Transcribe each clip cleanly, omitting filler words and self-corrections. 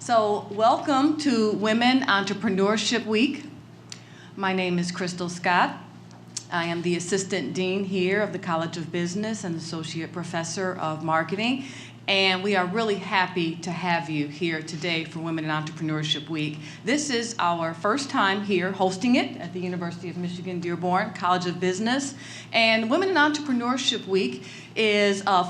So welcome to Women Entrepreneurship Week. My name is Crystal Scott. I am the Assistant Dean here of the College of Business and Associate Professor of Marketing. And we are really happy to have you here today for Women in Entrepreneurship Week. This is our first time here hosting it at the University of Michigan-Dearborn College of Business. And Women in Entrepreneurship Week is a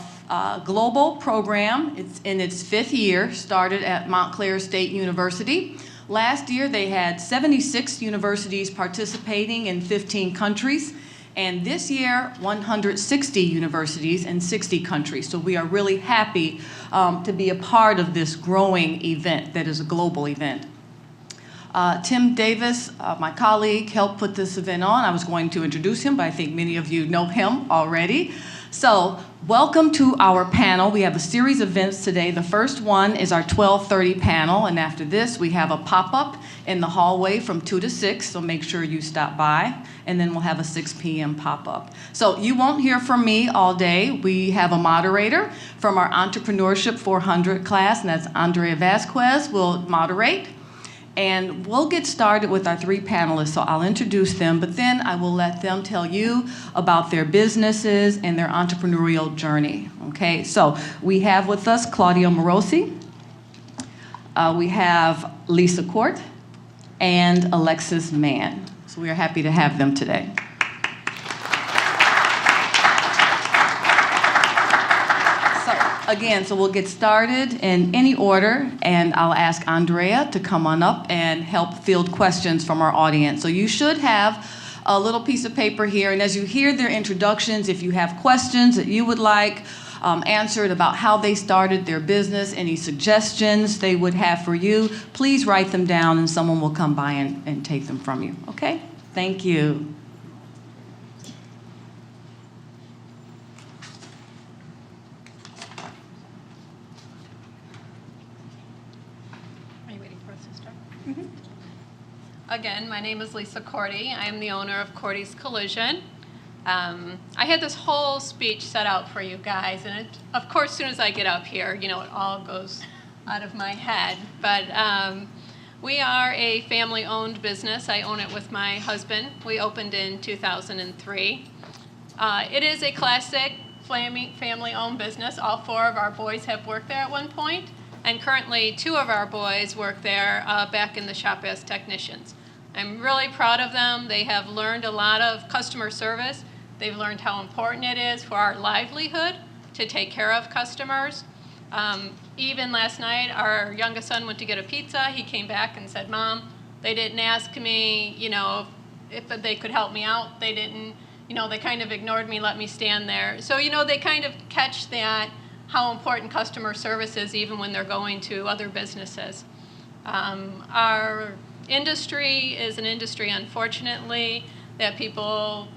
global program. It's in its 5th year, started at Montclair State University. Last year they had 76 universities participating in 15 countries. And this year, 160 universities in 60 countries. So we are really happy to be a part of this growing event that is a global event. Tim Davis, my colleague, helped put this event on. I was going to introduce him, but I think many of you know him already. So welcome to our panel. We have a series of events today. The first one is our 12:30 panel, and after this we have a pop-up in the hallway from 2 to 6, so make sure you stop by, and then we'll have a 6 p.m. pop-up. So you won't hear from me all day. We have a moderator from our Entrepreneurship 400 class, and that's Andrea Vasquez will moderate. And we'll get started with our 3 panelists, so I'll introduce them, but then I will let them tell you about their businesses and their entrepreneurial journey, okay? So we have with us Claudio Morosi, we have Lisa Court, and Alexis Mann. So we are happy to have them today. So we'll get started in any order, and I'll ask Andrea to come on up and help field questions from our audience. So you should have a little piece of paper here, and as you hear their introductions, if you have questions that you would like answered about how they started their business, any suggestions they would have for you, please write them down and someone will come by and take them from you. Okay? Thank you. Again, my name is Lisa Cordy. I am the owner of Cordy's Collision. I had this whole speech set out for you guys, and of course, as soon as I get up here, it all goes out of my head. But we are a family-owned business. I own it with my husband. We opened in 2003. It is a classic family-owned business. All 4 of our boys have worked there at one point, and currently 2 of our boys work there back in the shop as technicians. I'm really proud of them. They have learned a lot of customer service. They've learned how important it is for our livelihood to take care of customers. Even last night, our youngest son went to get a pizza. He came back and said, "Mom, they didn't ask me, if they could help me out. They didn't, they kind of ignored me, let me stand there." So, they kind of catch that, how important customer service is even when they're going to other businesses. Our industry is an industry, unfortunately, that people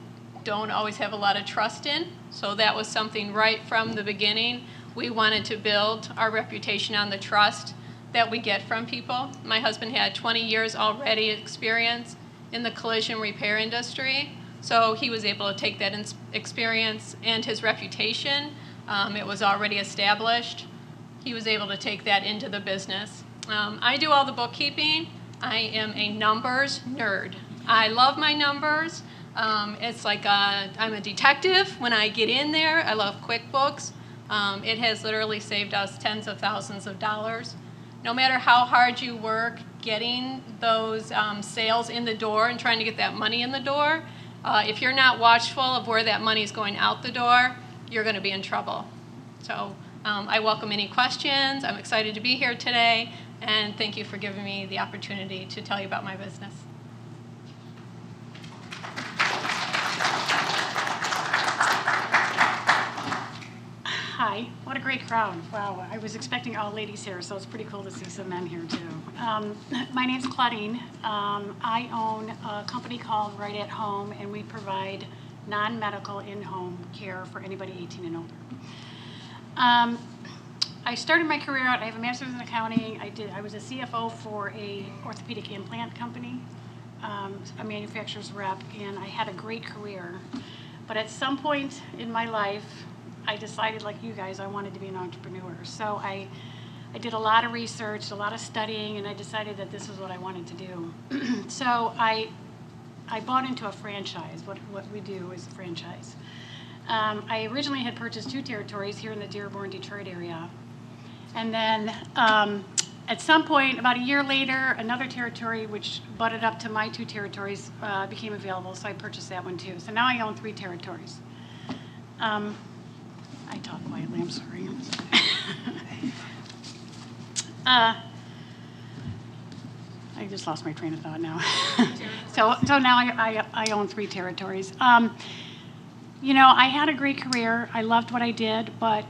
don't always have a lot of trust in. So that was something right from the beginning. We wanted to build our reputation on the trust that we get from people. My husband had 20 years already experience in the collision repair industry. So he was able to take that experience and his reputation. It was already established. He was able to take that into the business. I do all the bookkeeping. I am a numbers nerd. I love my numbers. It's like I'm a detective when I get in there. I love QuickBooks. It has literally saved us tens of thousands of dollars. No matter how hard you work getting those sales in the door and trying to get that money in the door, if you're not watchful of where that money is going out the door, you're going to be in trouble. So I welcome any questions. I'm excited to be here today, and thank you for giving me the opportunity to tell you about my business. Hi, what a great crowd. Wow, I was expecting all ladies here, so it's pretty cool to see some men here too. My name's Claudine. I own a company called Right at Home, and we provide non-medical in-home care for anybody 18 and older. I started my career out, I have a master's in accounting. I was a CFO for a orthopedic implant company, a manufacturer's rep, and I had a great career. But at some point in my life, I decided, like you guys, I wanted to be an entrepreneur. So I I did a lot of research, a lot of studying, and I decided that this was what I wanted to do. So I bought into a franchise. What we do is a franchise. I originally had purchased 2 territories here in the Dearborn, Detroit area. And then at some point, about a year later, another territory which butted up to my 2 territories became available, so I purchased that one too. So now I own 3 territories. I talk quietly, I'm sorry. I just lost my train of thought now. So now I own 3 territories. You know, I had a great career. I loved what I did, but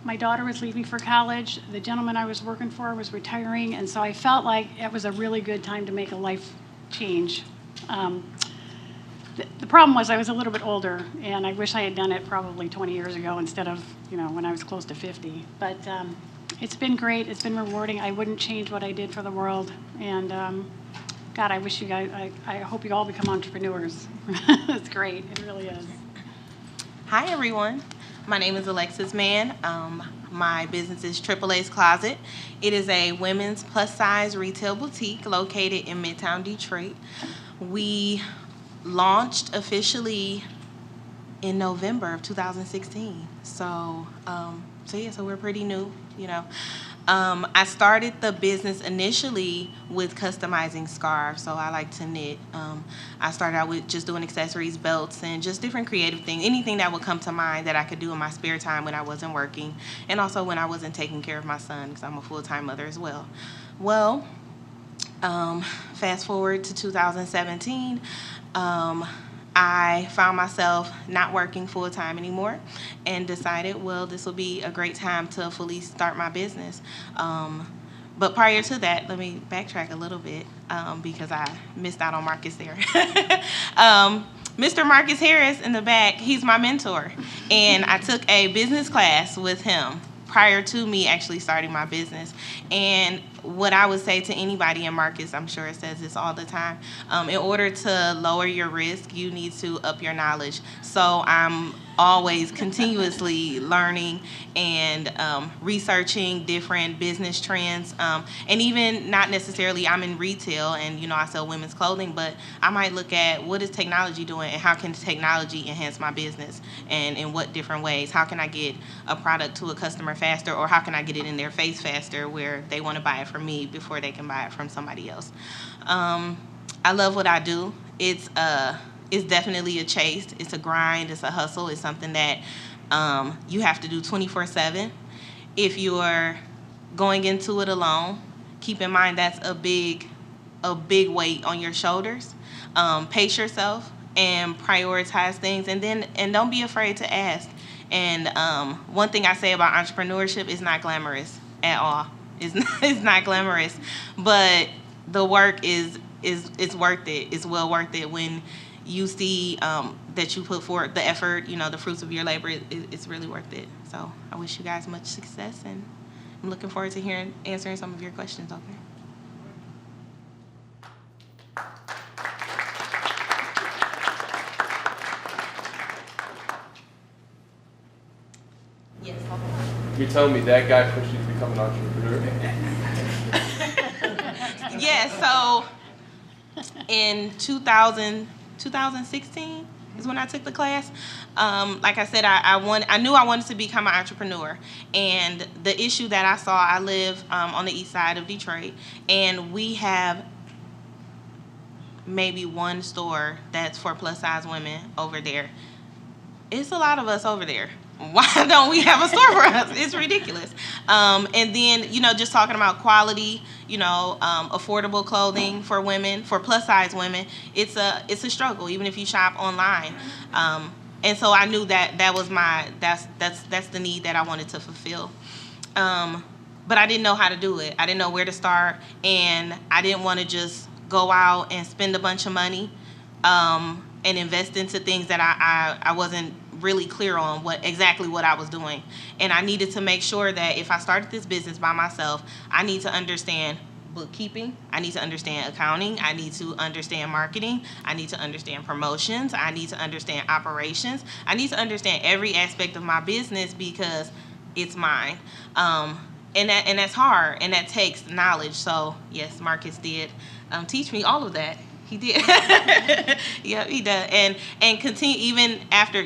my daughter was leaving for college. The gentleman I was working for was retiring, and so I felt like it was a really good time to make a life change. The problem was I was a little bit older, and I wish I had done it probably 20 years ago instead of, you know, when I was close to 50. But it's been great. It's been rewarding. I wouldn't change what I did for the world. And God, I wish you guys, I hope you all become entrepreneurs. It's great. It really is. Hi, everyone. My name is Alexis Mann. My business is Triple A's Closet. It is a women's plus-size retail boutique located in Midtown Detroit. We launched officially in November of 2016. So we're pretty new, you know. I started the business initially with customizing scarves, so I like to knit. I started out with just doing accessories, belts, and just different creative things, anything that would come to mind that I could do in my spare time when I wasn't working, and also when I wasn't taking care of my son, because I'm a full-time mother as well. Well, fast forward to 2017, I found myself not working full-time anymore and decided, well, this will be a great time to fully start my business. But prior to that, let me backtrack a little bit because I missed out on Marcus there. Mr. Marcus Harris in the back, he's my mentor. And I took a business class with him prior to me actually starting my business. And what I would say to anybody, and Marcus, I'm sure it says this all the time, in order to lower your risk, you need to up your knowledge. So I'm always continuously learning and researching different business trends. And even not necessarily, I'm in retail and, you know, I sell women's clothing, but I might look at what is technology doing and how can technology enhance my business and in what different ways. How can I get a product to a customer faster, or how can I get it in their face faster where they want to buy it from me before they can buy it from somebody else. I love what I do. It's definitely a chase. It's a grind. It's a hustle. It's something that you have to do 24/7. If you're going into it alone, keep in mind that's a big weight on your shoulders. Pace yourself and prioritize things, and don't be afraid to ask. And one thing I say about entrepreneurship is not glamorous at all. It's not glamorous, but the work is worth it. It's well worth it when you see that you put forth the effort, you know, the fruits of your labor. It's really worth it. So I wish you guys much success, and I'm looking forward to answering some of your questions out there. Yes. You're telling me that guy pushed you to become an entrepreneur? Yeah, so in 2016 is when I took the class. Like I said, I knew I wanted to become an entrepreneur. And the issue that I saw, I live on the east side of Detroit, and we have maybe one store that's for plus-size women over there. It's a lot of us over there. Why don't we have a store for us? It's ridiculous. And then, you know, just talking about quality, you know, affordable clothing for women, for plus-size women, it's a struggle, even if you shop online. And so I knew that was that's the need that I wanted to fulfill. But I didn't know how to do it. I didn't know where to start, and I didn't want to just go out and spend a bunch of money and invest into things that I wasn't really clear on exactly what I was doing. And I needed to make sure that if I started this business by myself, I need to understand bookkeeping, I need to understand accounting, I need to understand marketing, I need to understand promotions, I need to understand operations, I need to understand every aspect of my business because it's mine. and that's hard, and that takes knowledge. So yes, Marcus did teach me all of that. He did. Yeah, he does. And continue even after,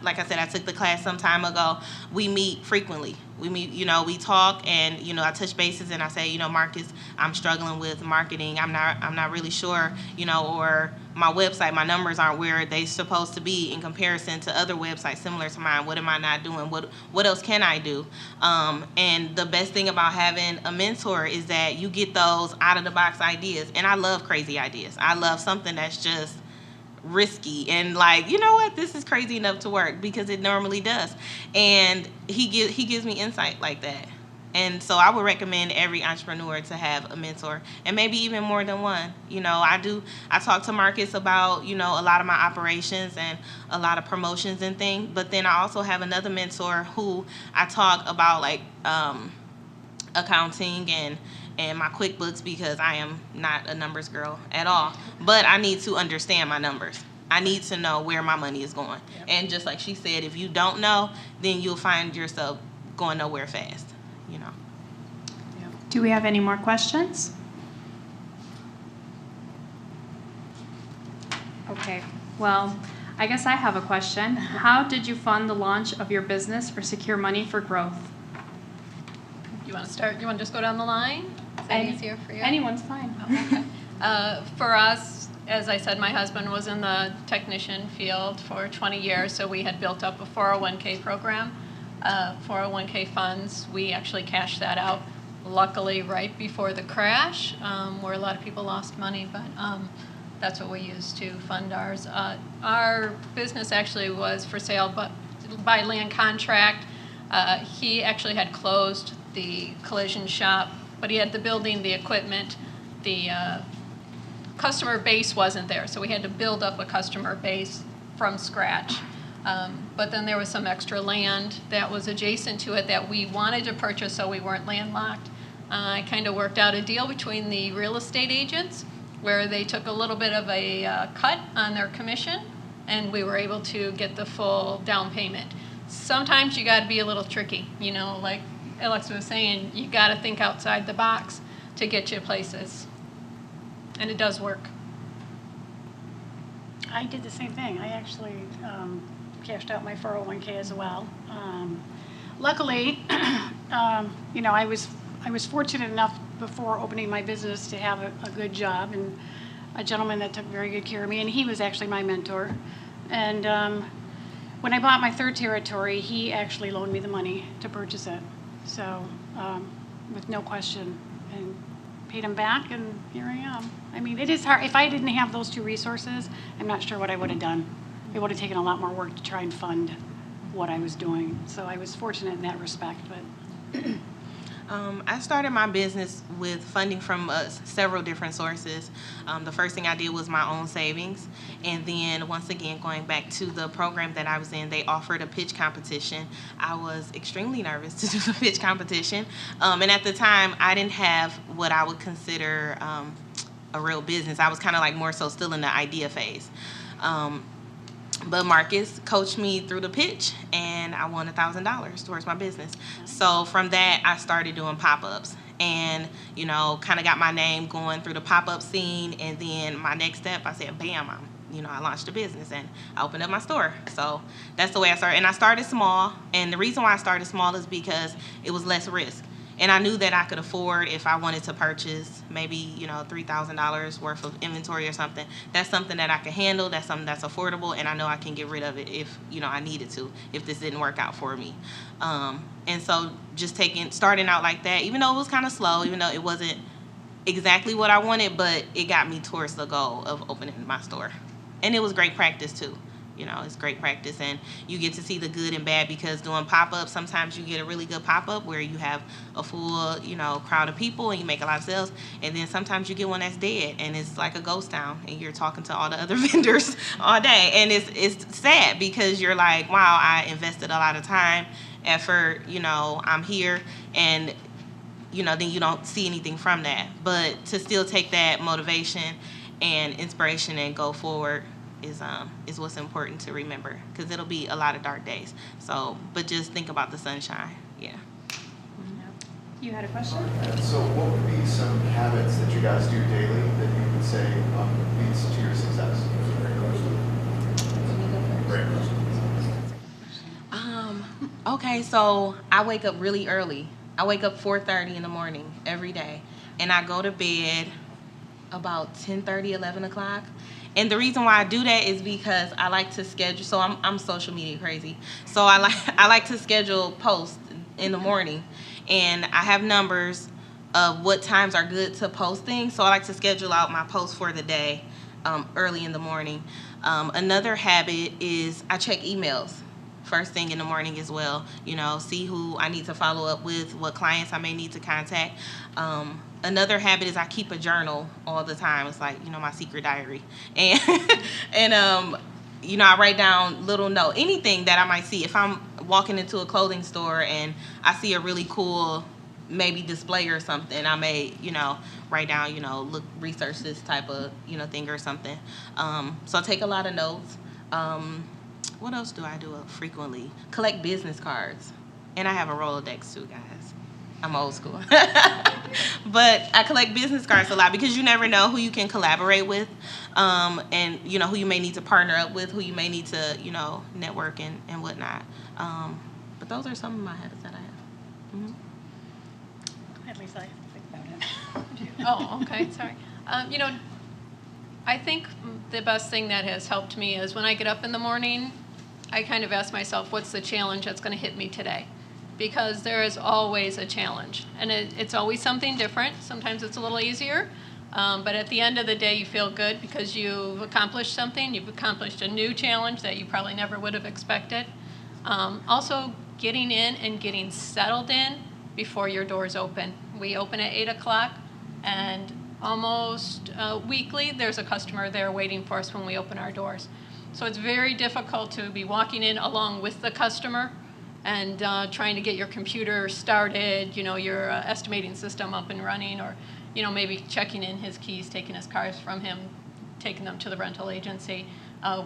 like I said, I took the class some time ago. We meet frequently. We meet, we talk, and I touch bases, and I say, Marcus, I'm struggling with marketing. I'm not really sure, or my website, my numbers aren't where they supposed to be in comparison to other websites similar to mine. What am I not doing? What else can I do? And the best thing about having a mentor is that you get those out of the box ideas. And I love crazy ideas. I love something that's just risky and like, you know what, this is crazy enough to work, because it normally does. And he gives me insight like that. And so I would recommend every entrepreneur to have a mentor, and maybe even more than one. I talk to Marcus about, a lot of my operations and a lot of promotions and things, but then I also have another mentor who I talk about, like, accounting and my QuickBooks, because I am not a numbers girl at all. But I need to understand my numbers. I need to know where my money is going. Yep. And just like she said, if you don't know, then you'll find yourself going nowhere fast. Do we have any more questions? Okay, well, I guess I have a question. How did you fund the launch of your business or secure money for growth? You want to start? You want to just go down the line? Is that easier for you? Anyone's fine. Oh, okay. For us, as I said, my husband was in the technician field for 20 years, so we had built up a 401k program. 401k funds, we actually cashed that out, luckily, right before the crash, where a lot of people lost money, but that's what we used to fund ours. Our business actually was for sale but by land contract. He actually had closed the collision shop, but he had the building, the equipment, the customer base wasn't there, so we had to build up a customer base from scratch. But then there was some extra land that was adjacent to it that we wanted to purchase, so we weren't landlocked. I kind of worked out a deal between the real estate agents where they took a little bit of a cut on their commission, and we were able to get the full down payment. Sometimes you got to be a little tricky, like Alexa was saying, you got to think outside the box to get you places, and it does work. I did the same thing. I actually cashed out my 401k as well. Luckily, I was fortunate enough before opening my business to have a good job and a gentleman that took very good care of me, and he was actually my mentor. And when I bought my third territory, he actually loaned me the money to purchase it. So with no question, and paid him back, and here I am. I mean, it is hard. If I didn't have those two resources, I'm not sure what I would have done. It would have taken a lot more work to try and fund what I was doing. So I was fortunate in that respect. But I started my business with funding from several different sources. The first thing I did was my own savings. And then once again, going back to the program that I was in, they offered a pitch competition. I was extremely nervous to do the pitch competition. And at the time, I didn't have what I would consider a real business. I was kind of like more so still in the idea phase. But Marcus coached me through the pitch, and I won $1,000 towards my business. So from that, I started doing pop-ups and, kind of got my name going through the pop-up scene. And then my next step, I said, bam, I launched a business and I opened up my store. So that's the way I started. And I started small. And the reason why I started small is because it was less risk. And I knew that I could afford, if I wanted to purchase maybe, $3,000 worth of inventory or something. That's something that I can handle. That's something that's affordable, and I know I can get rid of it if, I needed to, if this didn't work out for me. And so just starting out like that, even though it was kind of slow, even though it wasn't exactly what I wanted, but it got me towards the goal of opening my store. And it was great practice too. It's great practice, and you get to see the good and bad, because doing pop-ups, sometimes you get a really good pop-up where you have a full, crowd of people and you make a lot of sales, and then sometimes you get one that's dead and it's like a ghost town and you're talking to all the other vendors all day, and it's sad because you're like, wow, I invested a lot of time, effort, I'm here, and then you don't see anything from that. But to still take that motivation and inspiration and go forward is what's important to remember, because it'll be a lot of dark days. So, but just think about the sunshine. Yeah. You had a question? So what would be some habits that you guys do daily that you would say leads to your success? Great question. Great question. Okay, so I wake up really early. I wake up 4:30 in the morning every day, and I go to bed about 10:30, 11 o'clock. And the reason why I do that is because I like to schedule. So I'm social media crazy. So I like to schedule posts in the morning, and I have numbers of what times are good to post things. So I like to schedule out my posts for the day early in the morning. Another habit is I check emails first thing in the morning as well. See who I need to follow up with, what clients I may need to contact. Another habit is I keep a journal all the time. It's like, my secret diary. And, I write down little note, anything that I might see. If I'm walking into a clothing store and I see a really cool, maybe display or something, I may, write down, research this type of, thing or something. So I take a lot of notes. What else do I do frequently? Collect business cards. And I have a Rolodex too, guys. I'm old school. But I collect business cards a lot because you never know who you can collaborate with, and, who you may need to partner up with, who you may need to, network and whatnot. But those are some of my habits that I have. Mm-hmm. At least I think about it. Oh, okay, sorry. I think the best thing that has helped me is when I get up in the morning, I kind of ask myself, what's the challenge that's going to hit me today? Because there is always a challenge, and it's always something different. Sometimes it's a little easier, but at the end of the day, you feel good because you've accomplished something. You've accomplished a new challenge that you probably never would have expected. Also, getting in and getting settled in before your doors open. We open at 8 o'clock, and almost weekly, there's a customer there waiting for us when we open our doors. So it's very difficult to be walking in along with the customer and trying to get your computer started, your estimating system up and running, or, maybe checking in his keys, taking his cars from him, taking them to the rental agency.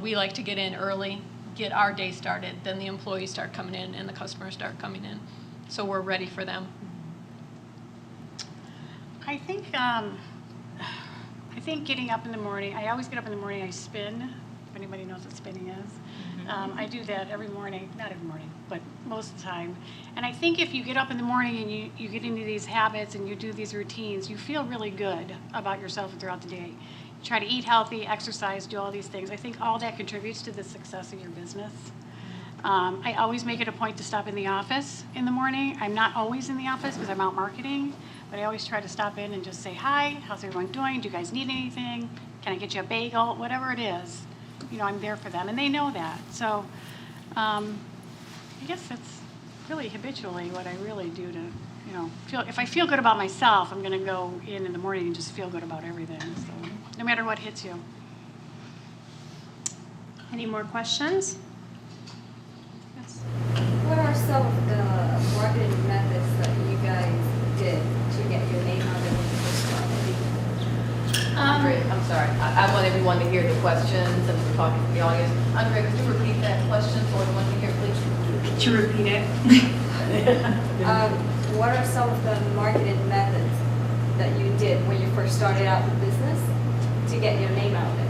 We like to get in early, get our day started, then the employees start coming in and the customers start coming in. So we're ready for them. I think getting up in the morning, I always get up in the morning, I spin, if anybody knows what spinning is. I do that every morning, not every morning, but most of the time. And I think if you get up in the morning and you get into these habits and you do these routines, you feel really good about yourself throughout the day. You try to eat healthy, exercise, do all these things. I think all that contributes to the success of your business. I always make it a point to stop in the office in the morning. I'm not always in the office because I'm out marketing, but I always try to stop in and just say, hi, how's everyone doing? Do you guys need anything? Can I get you a bagel? Whatever it is, I'm there for them, and they know that. So I guess that's really habitually what I really do to, feel. If I feel good about myself, I'm going to go in the morning and just feel good about everything. So no matter what hits you. Any more questions? Yes. What are some of the marketing methods that you guys did to get your name out there when you first started? Andre, I'm sorry. I want everyone to hear the questions, and we're talking to the audience. Andre, could you repeat that question for everyone to hear, please? Could you repeat it? What are some of the marketing methods that you did when you first started out the business to get your name out there?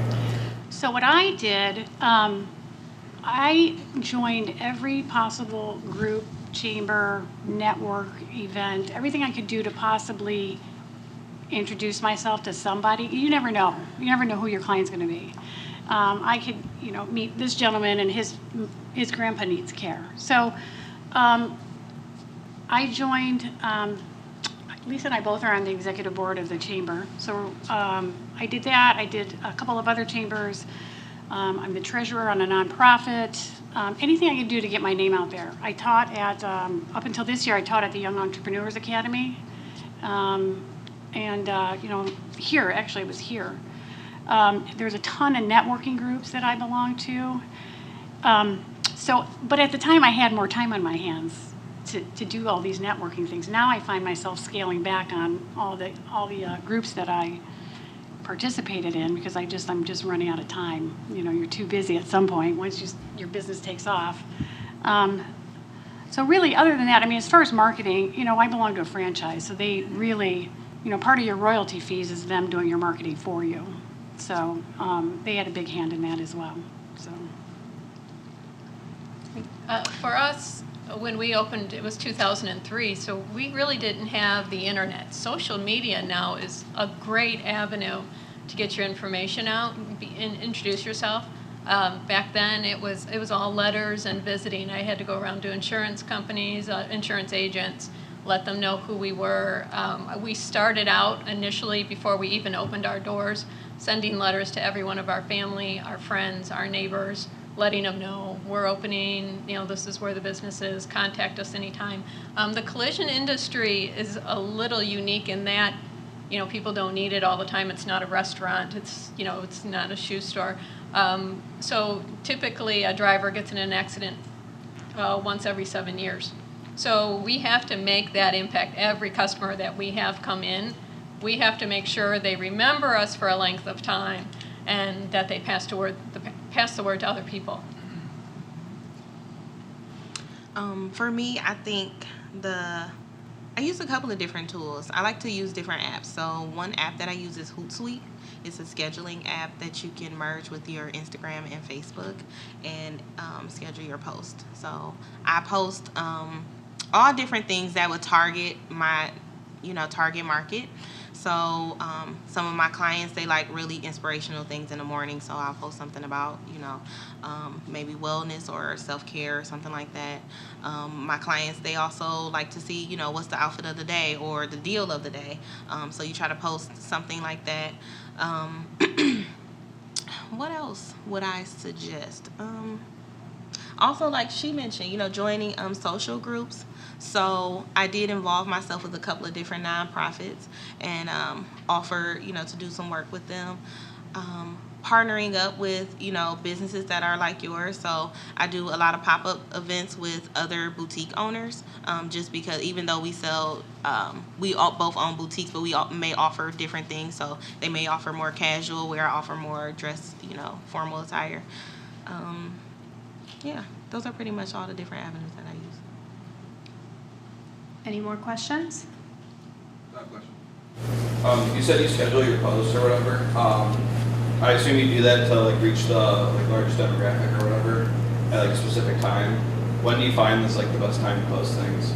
So what I did, I joined every possible group, chamber, network, event, everything I could do to possibly introduce myself to somebody. You never know. You never know who your client's going to be. I could, meet this gentleman and his grandpa needs care. So I joined, Lisa and I both are on the executive board of the chamber. So I did that. I did a couple of other chambers. I'm the treasurer on a nonprofit. Anything I could do to get my name out there. I taught at, up until this year, I taught at the Young Entrepreneurs Academy. Here, actually it was here. There's a ton of networking groups that I belong to. But at the time I had more time on my hands to do all these networking things. Now I find myself scaling back on all the groups that I participated in because I'm just running out of time. You're too busy at some point once your business takes off. So really, other than that, I mean, as far as marketing, you know, I belong to a franchise, so they really, you know, part of your royalty fees is them doing your marketing for you. So they had a big hand in that as well. So. For us, when we opened, it was 2003, so we really didn't have the internet. Social media now is a great avenue to get your information out and introduce yourself. Back then, it was all letters and visiting. I had to go around to insurance companies, insurance agents, let them know who we were. We started out initially, before we even opened our doors, sending letters to every one of our family, our friends, our neighbors, letting them know we're opening, you know, this is where the business is, contact us anytime. The collision industry is a little unique in that, you know, people don't need it all the time. It's not a restaurant. It's, you know, it's not a shoe store. So typically a driver gets in an accident once every 7 years. So we have to make that impact. Every customer that we have come in, we have to make sure they remember us for a length of time and that they pass the word to other people. For me, I think I use a couple of different tools. I like to use different apps. So one app that I use is Hootsuite. It's a scheduling app that you can merge with your Instagram and Facebook and schedule your post. So I post all different things that would target my, target market. So some of my clients, they like really inspirational things in the morning. So I'll post something about, maybe wellness or self-care or something like that. My clients, they also like to see, what's the outfit of the day or the deal of the day. So you try to post something like that. What else would I suggest? Also, like she mentioned, joining social groups. So I did involve myself with a couple of different nonprofits and offer, to do some work with them. Partnering up with, businesses that are like yours. So I do a lot of pop-up events with other boutique owners, just because even though we sell, we all both own boutiques, but we all may offer different things. So they may offer more casual, where I offer more dress, formal attire. Yeah, those are pretty much all the different avenues that I use. Any more questions? I have a question. You said you schedule your posts or whatever. I assume you do that to reach the largest demographic or whatever at a specific time. When do you find this the best time to post things?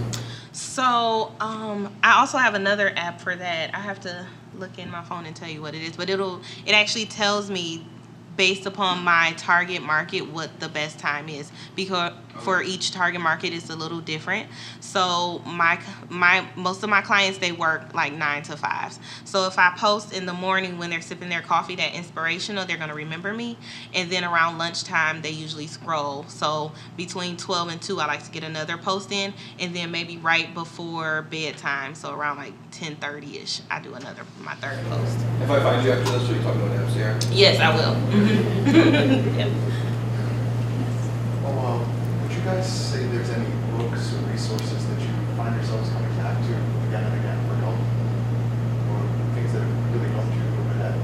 So I also have another app for that. I have to look in my phone and tell you what it is, but it actually tells me based upon my target market what the best time is, because for each target market it's a little different. So my most of my clients, they work 9 to 5. So if I post in the morning when they're sipping their coffee, that inspirational, they're going to remember me. And then around lunchtime they usually scroll. So between 12 and 2 I like to get another post in, and then maybe right before bedtime, so around 10:30ish, I do my third post. If I find you after this, will you talk about apps here? Yes, I will. Yep. Well, would you guys say there's any books or resources that you find yourselves coming back to again and again for help, or things that have really helped you move ahead?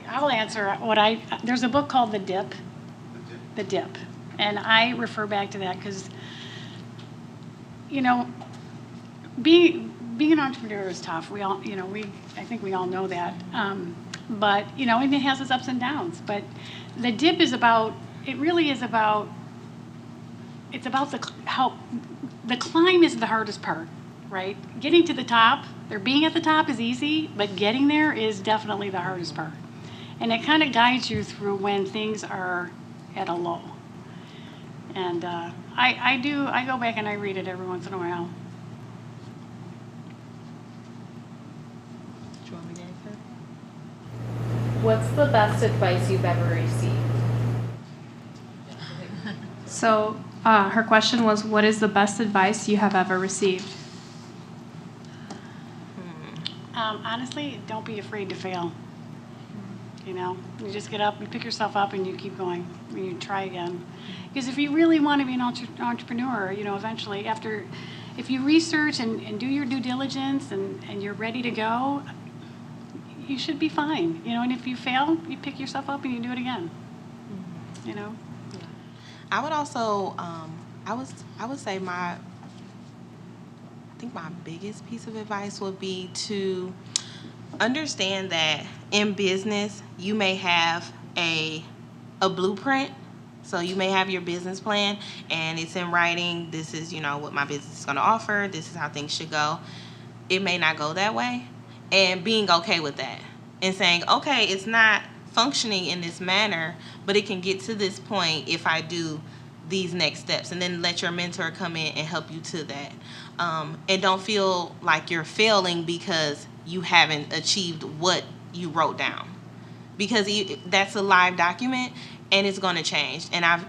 I'll answer there's a book called The Dip, and I refer back to that because, being an entrepreneur is tough. We all, I think we all know that. But, and it has its ups and downs. But The Dip it's about the climb is the hardest part, right? Getting to the top, being at the top is easy, but getting there is definitely the hardest part. And it kind of guides you through when things are at a low. And I go back and I read it every once in a while. Do you want me to answer? What's the best advice you've ever received? So her question was, what is the best advice you have ever received? Honestly, don't be afraid to fail. You just get up, you pick yourself up, and you keep going, and you try again. Because if you really want to be an entrepreneur, eventually, if you research and do your due diligence and you're ready to go, you should be fine. And if you fail, you pick yourself up and you do it again. I would also, I would say I think my biggest piece of advice would be to understand that in business, you may have a blueprint. So you may have your business plan and it's in writing. This is, what my business is going to offer. This is how things should go. It may not go that way. And being okay with that and saying, okay, it's not functioning in this manner, but it can get to this point if I do these next steps. And then let your mentor come in and help you to that. And don't feel like you're failing because you haven't achieved what you wrote down. Because that's a live document and it's going to change. And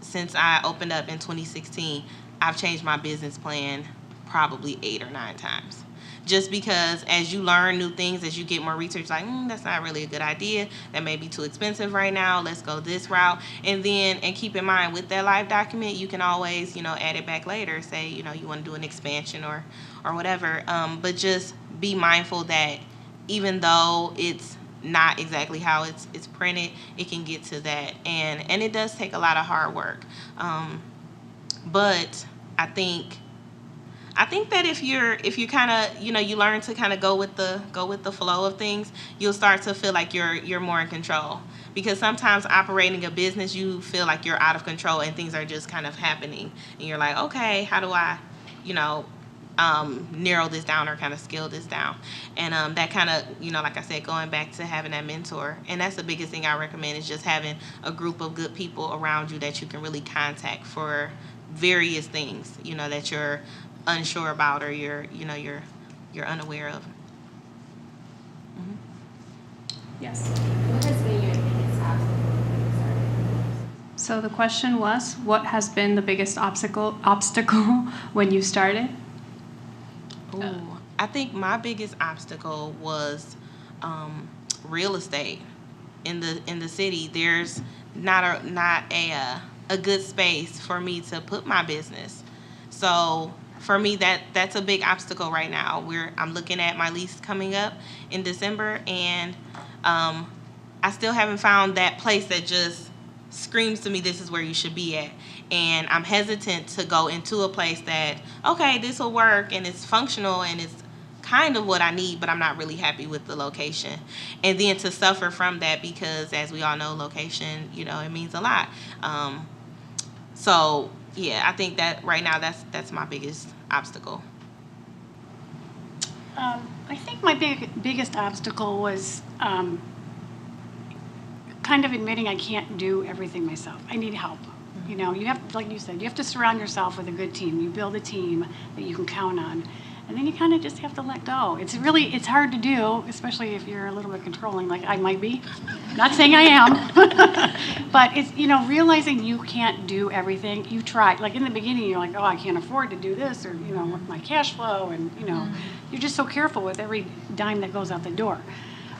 since I opened up in 2016, I've changed my business plan probably 8 or 9 times. Just because as you learn new things, as you get more research, like, that's not really a good idea. That may be too expensive right now. Let's go this route. And keep in mind with that live document, you can always, add it back later. Say, you want to do an expansion or whatever. But just be mindful that even though it's not exactly how it's printed, it can get to that. And it does take a lot of hard work. But I think that if you kind of you learn to kind of go with the flow of things, you'll start to feel like you're more in control. Because sometimes operating a business, you feel like you're out of control and things are just kind of happening, and you're like, okay, how do I, narrow this down or kind of scale this down? And that kind of, like I said, going back to having that mentor, and that's the biggest thing I recommend is just having a group of good people around you that you can really contact for various things, that you're unsure about or you're unaware of. Mm-hmm. Yes. What has been your biggest obstacle when you started? So the question was, what has been the biggest obstacle when you started? Ooh, I think my biggest obstacle was real estate in the city. There's not a good space for me to put my business. So for me, that's a big obstacle right now. I'm looking at my lease coming up in December, and I still haven't found that place that just screams to me, this is where you should be at. And I'm hesitant to go into a place that, okay, this will work and it's functional and it's kind of what I need, but I'm not really happy with the location. And then to suffer from that, because as we all know, location, it means a lot. So yeah, I think that right now that's my biggest obstacle. I think my biggest obstacle was kind of admitting I can't do everything myself. I need help. You have, like you said, you have to surround yourself with a good team. You build a team that you can count on, and then you kind of just have to let go. It's hard to do, especially if you're a little bit controlling, like I might be. Not saying I am, but it's, realizing you can't do everything. You try. Like in the beginning, you're like, oh, I can't afford to do this, or with my cash flow, and you're just so careful with every dime that goes out the door.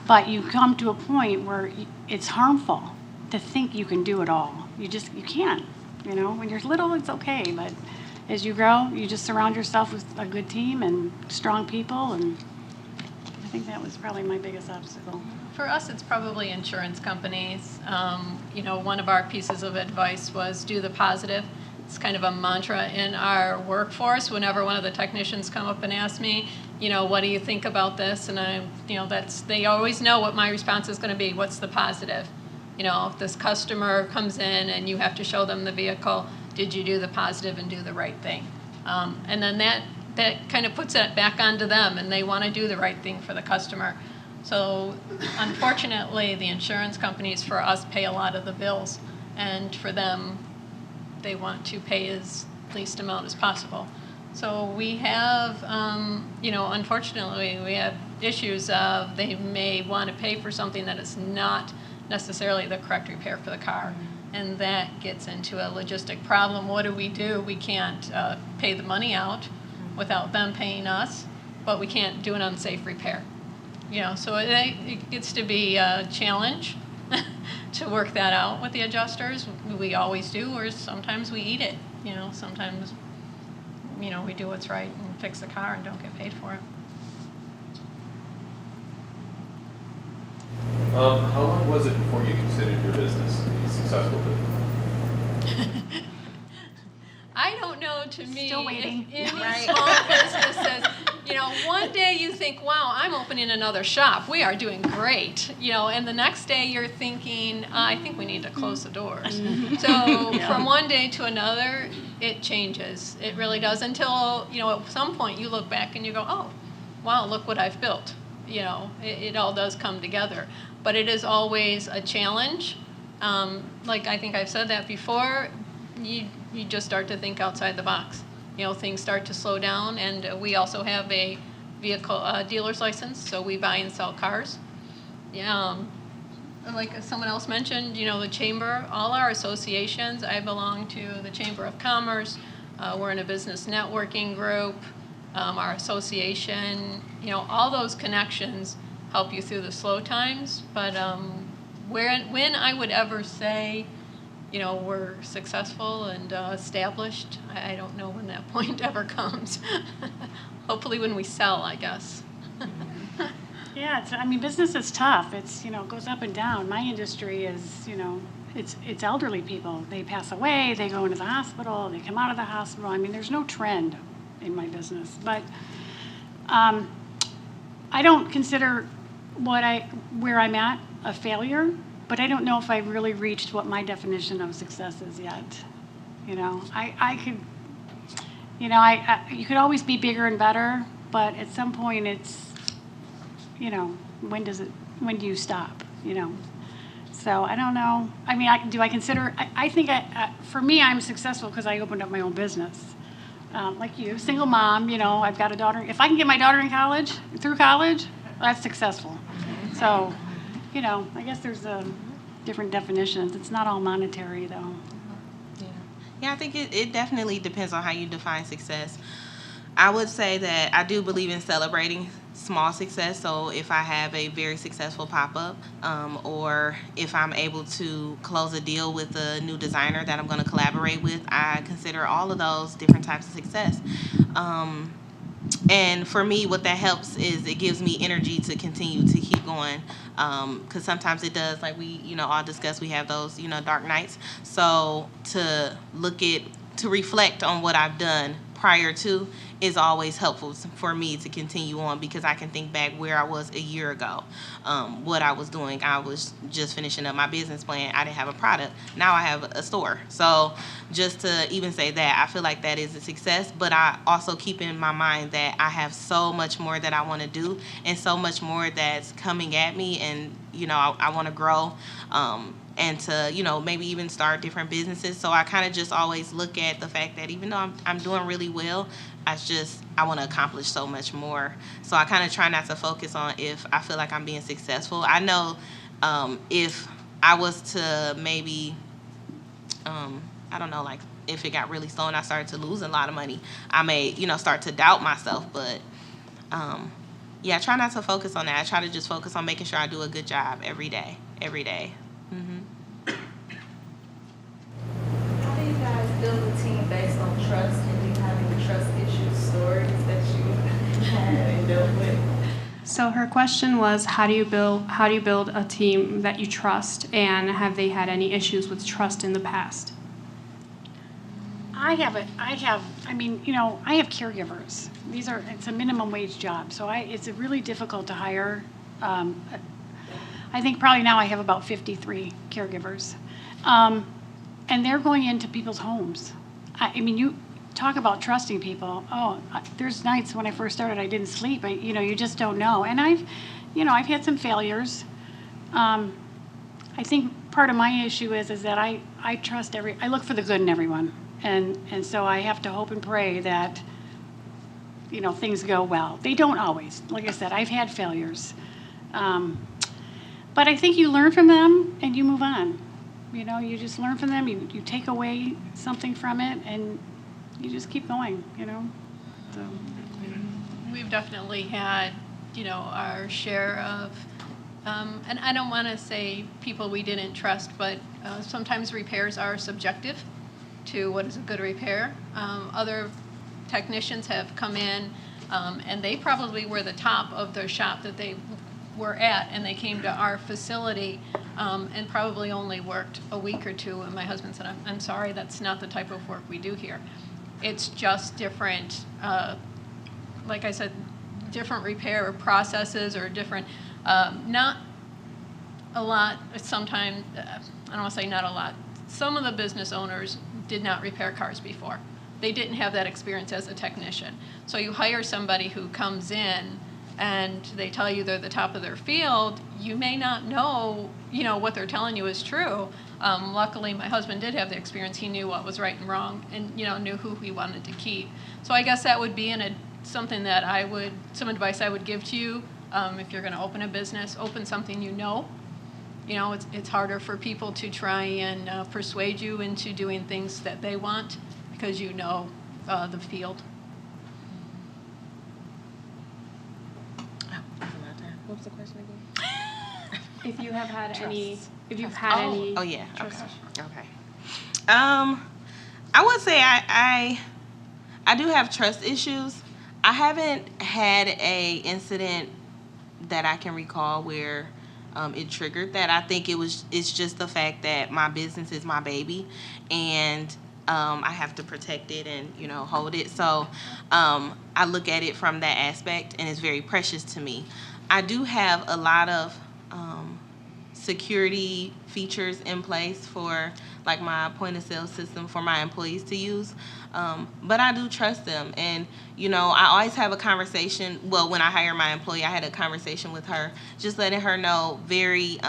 But you come to a point where it's harmful to think you can do it all. You can't. When you're little, it's okay, but as you grow, you just surround yourself with a good team and strong people, and I think that was probably my biggest obstacle. For us, it's probably insurance companies. One of our pieces of advice was do the positive. It's kind of a mantra in our workforce. Whenever one of the technicians come up and ask me, what do you think about this? And they always know what my response is going to be. What's the positive? If this customer comes in and you have to show them the vehicle, did you do the positive and do the right thing? And then that kind of puts it back onto them, and they want to do the right thing for the customer. So unfortunately, the insurance companies for us pay a lot of the bills, and for them, they want to pay as least amount as possible. So we have, unfortunately, we have issues of they may want to pay for something that is not necessarily the correct repair for the car. And that gets into a logistic problem. What do? We can't pay the money out without them paying us, but we can't do an unsafe repair. So it gets to be a challenge to work that out with the adjusters. We always do, or sometimes we eat it. Sometimes, we do what's right and fix the car and don't get paid for it. How long was it before you considered your business a successful business? to me, Still waiting. if any small business says, one day you think, wow, I'm opening another shop. We are doing great. And the next day you're thinking, I think we need to close the doors. So from one day to another, it changes. It really does until, at some point you look back and you go, oh, wow, look what I've built. It all does come together. But it is always a challenge. Like I think I've said that before, you just start to think outside the box. Things start to slow down, and we also have a vehicle dealer's license, so we buy and sell cars. Like someone else mentioned, the chamber, all our associations, I belong to the Chamber of Commerce. We're in a business networking group. Our association, all those connections help you through the slow times. But when I would ever say, we're successful and established, I don't know when that point ever comes. Hopefully when we sell, I guess. Yeah, business is tough. It goes up and down. My industry is, it's elderly people. They pass away, they go into the hospital, they come out of the hospital. There's no trend in my business. But I don't consider where I'm at a failure, but I don't know if I've really reached what my definition of success is yet. I could, you could always be bigger and better, but at some point it's, when do you stop, So I don't know. Do I consider, I think for me, I'm successful because I opened up my own business. Like you, single mom, I've got a daughter. If I can get my daughter through college, that's successful. So, I guess there's different definitions. It's not all monetary, though. Yeah, I think it definitely depends on how you define success. I would say that I do believe in celebrating small success. So if I have a very successful pop-up, or if I'm able to close a deal with a new designer that I'm going to collaborate with, I consider all of those different types of success. And for me, what that helps is it gives me energy to continue to keep going. Because sometimes it does, like we, all discuss, we have those, dark nights. So to reflect on what I've done prior to is always helpful for me to continue on, because I can think back where I was a year ago, what I was doing. I was just finishing up my business plan. I didn't have a product. Now I have a store. So just to even say that, I feel like that is a success, but I also keep in my mind that I have so much more that I want to do and so much more that's coming at me, and, I want to grow. And to, maybe even start different businesses. So I kind of just always look at the fact that even though I'm doing really well, I want to accomplish so much more. So I kind of try not to focus on if I feel like I'm being successful. I know if I was to maybe, I don't know, like if it got really slow and I started to lose a lot of money, I may, start to doubt myself. But I try not to focus on that. I try to just focus on making sure I do a good job every day. How do you guys build a team based on trust, and do you have any trust issues, stories that you had and dealt with? So her question was, how do you build a team that you trust, and have they had any issues with trust in the past? I have caregivers. It's a minimum wage job, so it's really difficult to hire. I think probably now I have about 53 caregivers. And they're going into people's homes. You talk about trusting people. There's nights when I first started I didn't sleep. You just don't know. And I've had some failures. I think part of my issue is that I trust I look for the good in everyone. And so I have to hope and pray that, things go well. They don't always. Like I said, I've had failures. But I think you learn from them and you move on. You just learn from them. You take away something from it and you just keep going, So. We've definitely had, our share of, and I don't want to say people we didn't trust, but sometimes repairs are subjective to what is a good repair. Other technicians have come in and they probably were the top of their shop that they were at, and they came to our facility and probably only worked a week or two, and my husband said, I'm sorry, that's not the type of work we do here. It's just different, like I said, different repair processes or different, not a lot, sometimes, I don't want to say not a lot. Some of the business owners did not repair cars before. They didn't have that experience as a technician. So you hire somebody who comes in and they tell you they're the top of their field, you may not know, what they're telling you is true. Luckily, my husband did have the experience. He knew what was right and wrong and, knew who he wanted to keep. So I guess that would be something that some advice I would give to you if you're going to open a business, open something you know. It's harder for people to try and persuade you into doing things that they want because you know the field. What was the question again? If you have had any, if you've Oh, had any. oh yeah. trust Okay. I would say I do have trust issues. I haven't had a incident that I can recall where it triggered that. I think it's just the fact that my business is my baby, and I have to protect it and hold it. So I look at it from that aspect, and it's very precious to me. I do have a lot of security features in place for like my point of sale system for my employees to use. But I do trust them. And, I always have a conversation. Well, when I hire my employee, I had a conversation with her, just letting her know very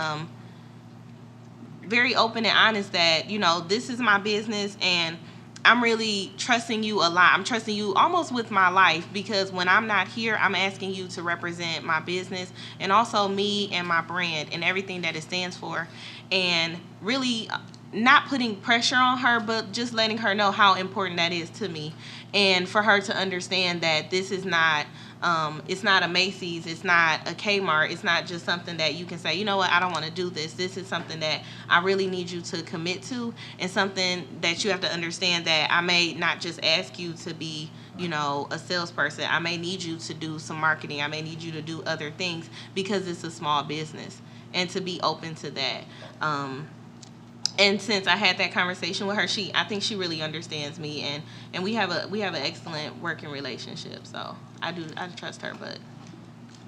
open and honest that, this is my business and I'm really trusting you a lot. I'm trusting you almost with my life because when I'm not here, I'm asking you to represent my business and also me and my brand and everything that it stands for. And really not putting pressure on her, but just letting her know how important that is to me. And for her to understand that this is not, it's not a Macy's, it's not a Kmart, it's not just something that you can say, you know what, I don't want to do this. This is something that I really need you to commit to, and something that you have to understand that I may not just ask you to be, a salesperson. I may need you to do some marketing. I may need you to do other things because it's a small business, and to be open to that. And since I had that conversation with her, I think she really understands me, and we have an excellent working relationship. So I trust her,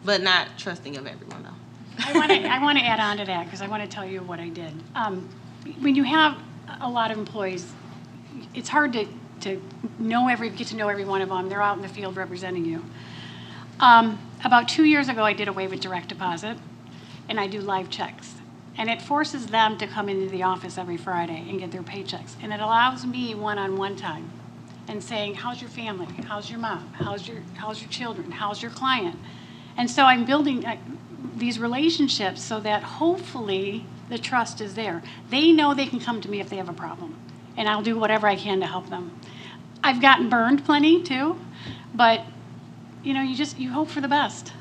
but not trusting of everyone though. I want to add on to that because I want to tell you what I did. When you have a lot of employees, it's hard to get to know every one of them. They're out in the field representing you. About 2 years ago, I did away with direct deposit, and I do live checks. And it forces them to come into the office every Friday and get their paychecks. And it allows me one-on-one time and saying, how's your family? How's your mom? How's your children? How's your client? And so I'm building these relationships so that hopefully the trust is there. They know they can come to me if they have a problem, and I'll do whatever I can to help them. I've gotten burned plenty too, but you hope for the best.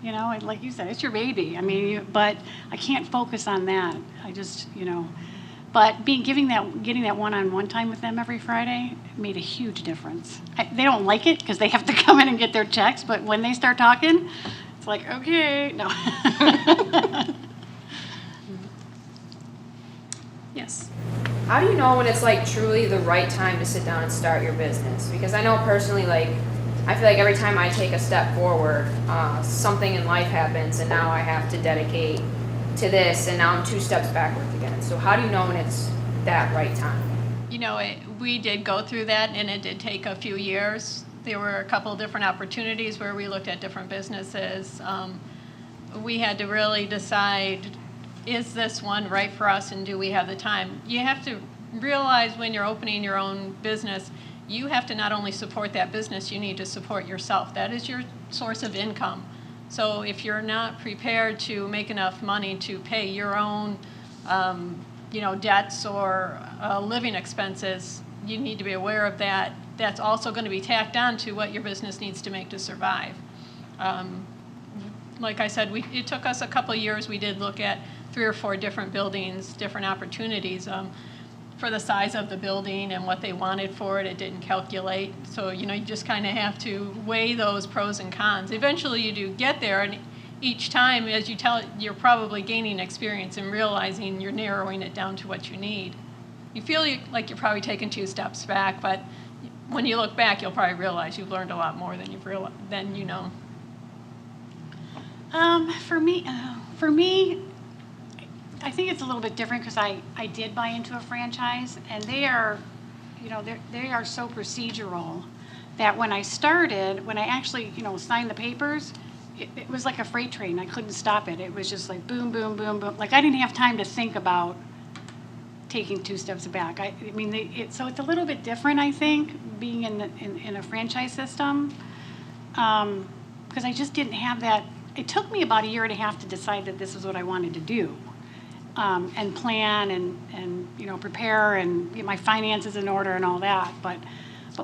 Like you said, it's your baby. But I can't focus on that. I just, but getting that one-on-one time with them every Friday made a huge difference. They don't like it because they have to come in and get their checks, but when they start talking, it's like, okay, no. Yes. How do you know when it's like truly the right time to sit down and start your business? Because I know personally, I feel like every time I take a step forward, something in life happens, and now I have to dedicate to this, and now I'm 2 steps backwards again. So how do you know when it's that right time? We did go through that, and it did take a few years. There were a couple of different opportunities where we looked at different businesses. We had to really decide, is this one right for us, and do we have the time? You have to realize when you're opening your own business, you have to not only support that business, you need to support yourself. That is your source of income. So if you're not prepared to make enough money to pay your own, debts or living expenses, you need to be aware of that. That's also going to be tacked on to what your business needs to make to survive. Like I said, it took us a couple of years. We did look at 3 or 4 different buildings, different opportunities. For the size of the building and what they wanted for it, it didn't calculate. So, you just kind of have to weigh those pros and cons. Eventually you do get there, and each time, as you tell it, you're probably gaining experience and realizing you're narrowing it down to what you need. You feel like you're probably taking 2 steps back, but when you look back, you'll probably realize you've learned a lot more than than you know. For me, I think it's a little bit different because I did buy into a franchise, and they are, they are so procedural that when I actually, signed the papers, it was like a freight train. I couldn't stop it. It was just like boom, boom, boom, boom. Like I didn't have time to think about taking 2 steps back. So it's a little bit different, I think, being in a franchise system, because I just didn't have that. It took me about 1.5 years to decide that this is what I wanted to do, and plan and prepare and get my finances in order and all that. But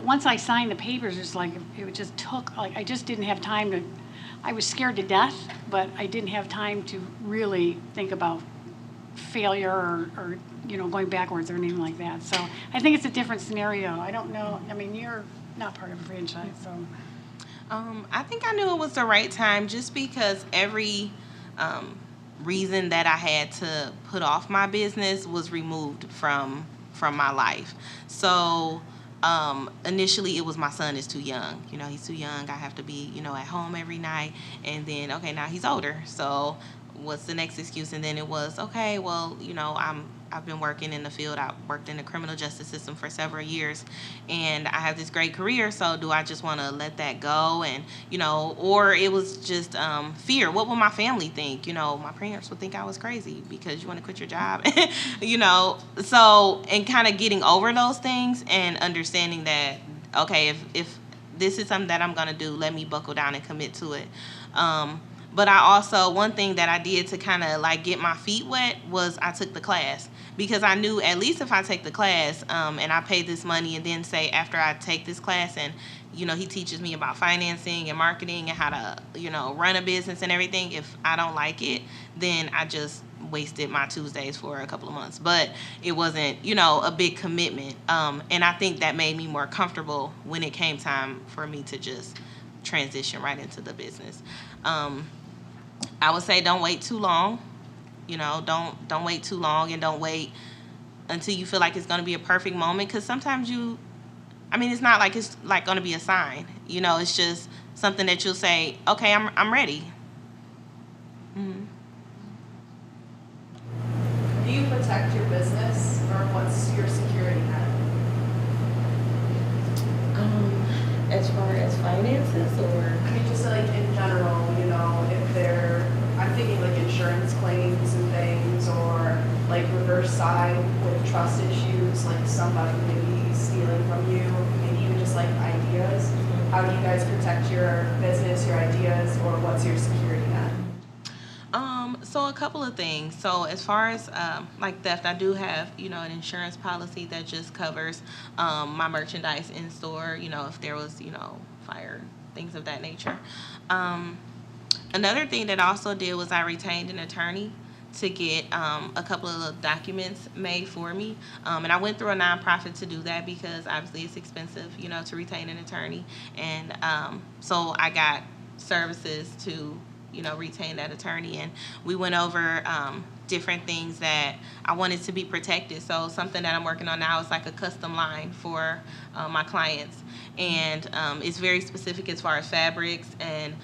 once I signed the papers, it just took, I just didn't have time to. I was scared to death, but I didn't have time to really think about failure or going backwards or anything like that. So I think it's a different scenario. I don't know. I mean, you're not part of a franchise, so. I think I knew it was the right time just because every reason that I had to put off my business was removed from my life. So initially it was my son is too young. He's too young. I have to be, at home every night. And then, okay, now he's older. So what's the next excuse? And then it was, okay, well, I've been working in the field. I worked in the criminal justice system for several years, and I have this great career. So do I just want to let that go? And, or it was just fear. What will my family think? My parents would think I was crazy because you want to quit your job, So, and kind of getting over those things and understanding that, okay, if this is something that I'm going to do, let me buckle down and commit to it. But I also, one thing that I did to kind of get my feet wet was I took the class, because I knew at least if I take the class and I pay this money, and then say after I take this class and, he teaches me about financing and marketing and how to, run a business and everything. If I don't like it, then I just wasted my Tuesdays for a couple of months. But it wasn't, a big commitment. And I think that made me more comfortable when it came time for me to just transition right into the business. I would say don't wait too long. Don't wait too long, and don't wait until you feel like it's going to be a perfect moment, because sometimes it's not like it's going to be a sign. It's just something that you'll say, okay, I'm ready. Mm-hmm. Do you protect your business, or what's your security net? As far as finances, or? Just in general, I'm thinking insurance claims and things, or reverse side with trust issues, somebody maybe stealing from you, maybe even just ideas. How do you guys protect your business, your ideas, or what's your security net? So a couple of things. So as far as theft, I do have, an insurance policy that just covers my merchandise in store, if there was, fire, things of that nature. Another thing that I also did was I retained an attorney to get a couple of documents made for me. And I went through a nonprofit to do that because obviously it's expensive, to retain an attorney. And so I got services to, retain that attorney. And we went over different things that I wanted to be protected. So something that I'm working on now is a custom line for my clients. And it's very specific as far as fabrics and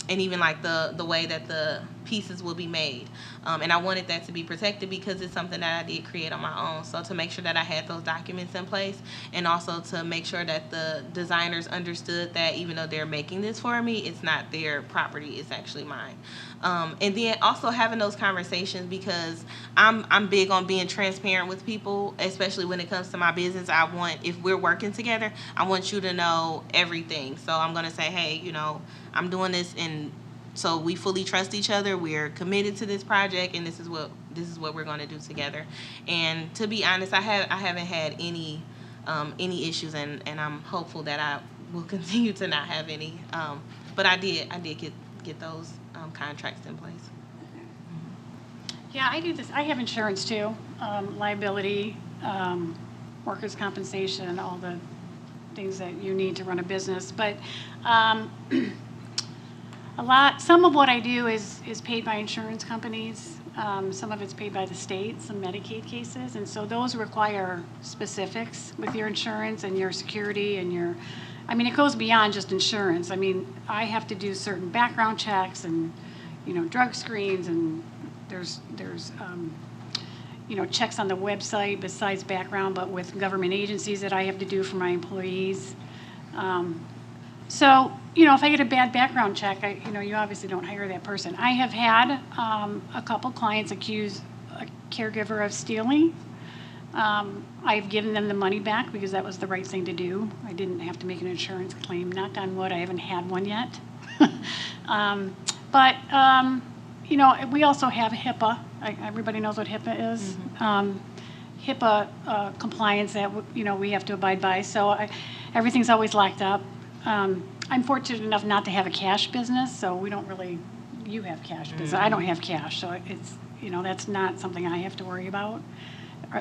even the way that the pieces will be made. And I wanted that to be protected because it's something that I did create on my own. So to make sure that I had those documents in place, and also to make sure that the designers understood that even though they're making this for me, it's not their property, it's actually mine. And then also having those conversations, because I'm big on being transparent with people, especially when it comes to my business. If we're working together, I want you to know everything. So I'm going to say, hey, I'm doing this, and so we fully trust each other. We're committed to this project, and this is what we're going to do together. And to be honest, I haven't had any issues, and I'm hopeful that I will continue to not have any. But I did get those contracts in place. Yeah, I do this. I have insurance too, liability, workers' compensation, all the things that you need to run a business. But some of what I do is paid by insurance companies. Some of it's paid by the state, some Medicaid cases, and so those require specifics with your insurance and your security and your, I mean, it goes beyond just insurance. I mean, I have to do certain background checks and, you know, drug screens, and there's you know, checks on the website besides background, but with government agencies that I have to do for my employees. So, you know, if I get a bad background check, you know, you obviously don't hire that person. I have had a couple clients accuse a caregiver of stealing. I've given them the money back because that was the right thing to do. I didn't have to make an insurance claim. Knock on wood, I haven't had one yet. But you know, we also have HIPAA. Everybody knows what HIPAA is. HIPAA compliance that you know we have to abide by. So everything's always locked up. I'm fortunate enough not to have a cash business, so we don't really. You have cash business. I don't have cash, so it's you know that's not something I have to worry about.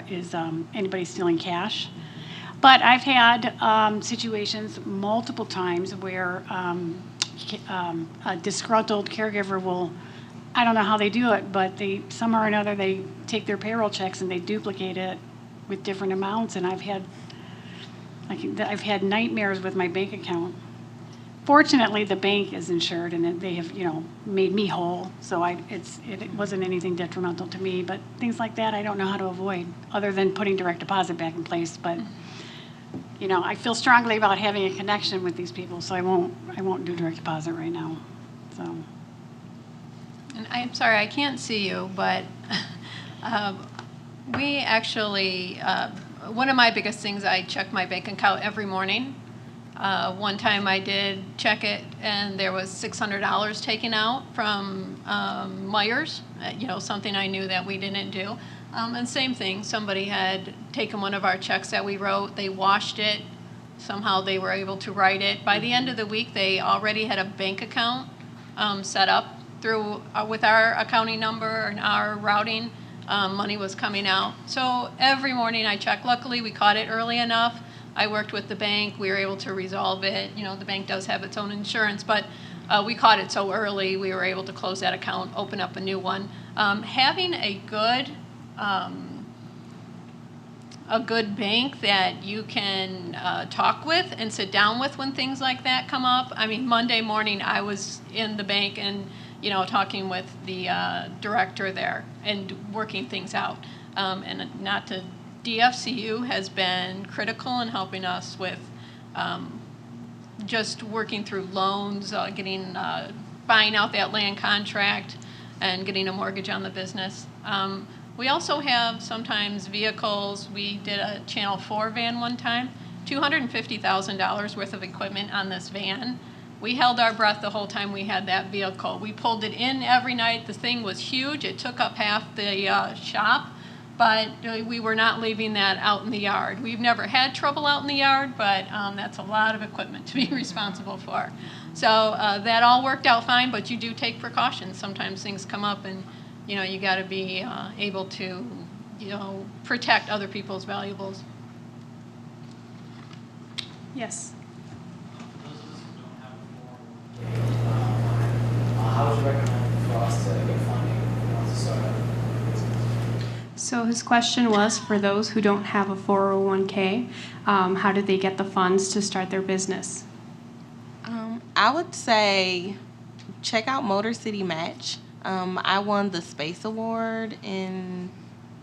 Is anybody stealing cash? But I've had situations multiple times where a disgruntled caregiver will. I don't know how they do it, but they somehow or another they take their payroll checks and they duplicate it with different amounts, and I've had nightmares with my bank account. Fortunately, the bank is insured, and they have you know made me whole, so it wasn't anything detrimental to me. But things like that, I don't know how to avoid, other than putting direct deposit back in place. But you know, I feel strongly about having a connection with these people, so I won't do direct deposit right now. So. And I'm sorry, I can't see you, but we actually, one of my biggest things, I check my bank account every morning. One time I did check it, and there was $600 taken out from Myers, you know, something I knew that we didn't do. And same thing, somebody had taken one of our checks that we wrote, they washed it, somehow they were able to write it. By the end of the week, they already had a bank account set up through with our accounting number and our routing. Money was coming out. So every morning I check. Luckily, we caught it early enough. I worked with the bank. We were able to resolve it. You know, the bank does have its own insurance, but we caught it so early, we were able to close that account, open up a new one. Having a good bank that you can talk with and sit down with when things like that come up. I mean, Monday morning I was in the bank and you know, talking with the director there and working things out. And not to, DFCU has been critical in helping us with just working through loans, buying out that land contract and getting a mortgage on the business. We also have sometimes vehicles. We did a Channel 4 van one time, $250,000 worth of equipment on this van. We held our breath the whole time we had that vehicle. We pulled it in every night. The thing was huge. It took up half the shop, but we were not leaving that out in the yard. We've never had trouble out in the yard, but that's a lot of equipment to be responsible for. So that all worked out fine, but you do take precautions. Sometimes things come up and you know, you got to be able to, you know, protect other people's valuables. Yes. How would you recommend for us to get funding if we want to start a business? So his question was, for those who don't have a 401k, how do they get the funds to start their business? I would say check out Motor City Match. I won the Space Award in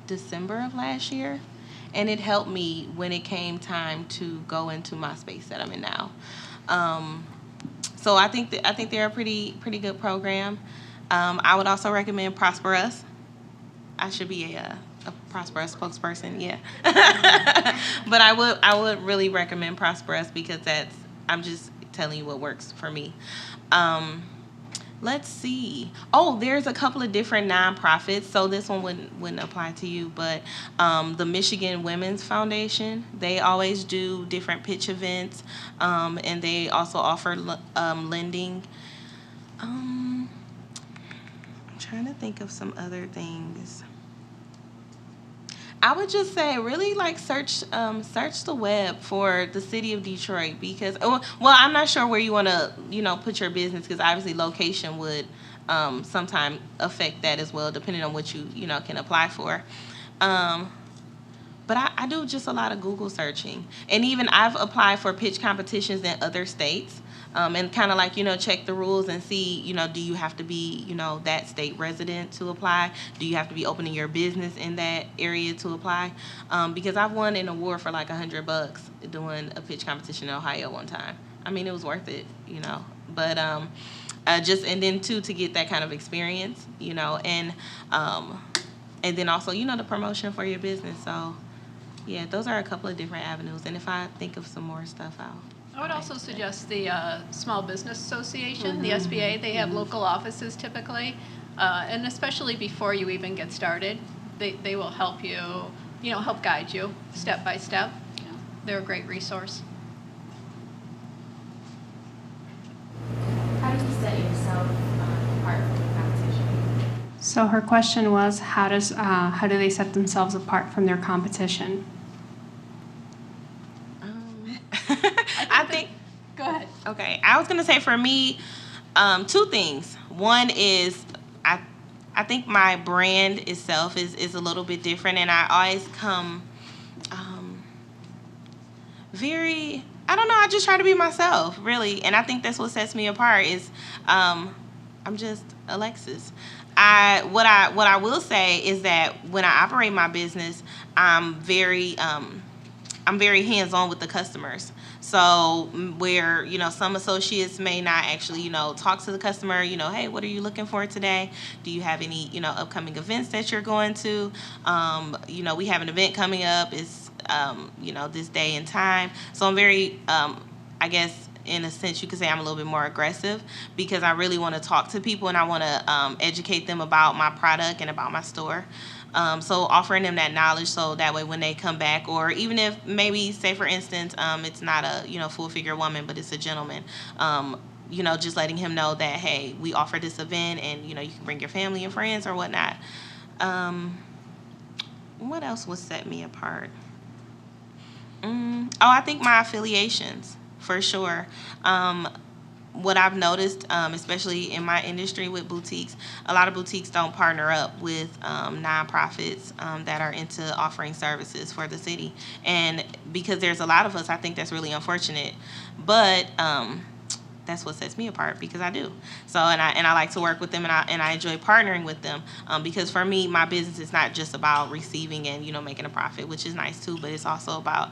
December of last year, and it helped me when it came time to go into my space that I'm in now. So I think they're a pretty good program. I would also recommend Prosper Us. I should be a Prosper Us spokesperson, yeah. But I would really recommend Prosper Us because I'm just telling you what works for me. Let's see. Oh, there's a couple of different nonprofits, so this one wouldn't apply to you, but the Michigan Women's Foundation, they always do different pitch events, and they also offer lending. I'm trying to think of some other things. I would just say really like search the web for the city of Detroit because well I'm not sure where you want to put your business because obviously location would sometimes affect that as well depending on what you can apply for. But I do just a lot of Google searching, and even I've applied for pitch competitions in other states. And kind of like, check the rules and see, do you have to be, that state resident to apply? Do you have to be opening your business in that area to apply? Because I've won an award for like $100 doing a pitch competition in Ohio one time. I mean, it was worth it, But and then too, to get that kind of experience, and then also, the promotion for your business. So, yeah, those are a couple of different avenues. And if I think of some more stuff, I would also suggest the Small Business Association, the SBA. They have local offices typically, and especially before you even get started, they will help you, help guide you step by step. Yeah. They're a great resource. How do you set yourself apart from the competition? So her question was, how do they set themselves apart from their competition? I think. Go ahead. Okay, I was gonna say for me, two things. One is I think my brand itself is a little bit different, and I always come very. I don't know. I just try to be myself, really, and I think that's what sets me apart. Is I'm just Alexis. What I will say is that when I operate my business, I'm very hands-on with the customers. So where, some associates may not actually, talk to the customer, hey, what are you looking for today? Do you have any, upcoming events that you're going to? We have an event coming up. It's, this day and time. So I'm very, I guess, in a sense, you could say I'm a little bit more aggressive because I really want to talk to people and I want to educate them about my product and about my store. So offering them that knowledge so that way when they come back, or even if maybe, say for instance, it's not a full-figure woman, but it's a gentleman, just letting him know that, hey, we offer this event and you can bring your family and friends or whatnot. What else would set me apart? I think my affiliations, for sure. What I've noticed, especially in my industry with boutiques, a lot of boutiques don't partner up with nonprofits that are into offering services for the city. And because there's a lot of us, I think that's really unfortunate. But that's what sets me apart because I do. So and I like to work with them and I enjoy partnering with them because for me my business is not just about receiving and making a profit, which is nice too, but it's also about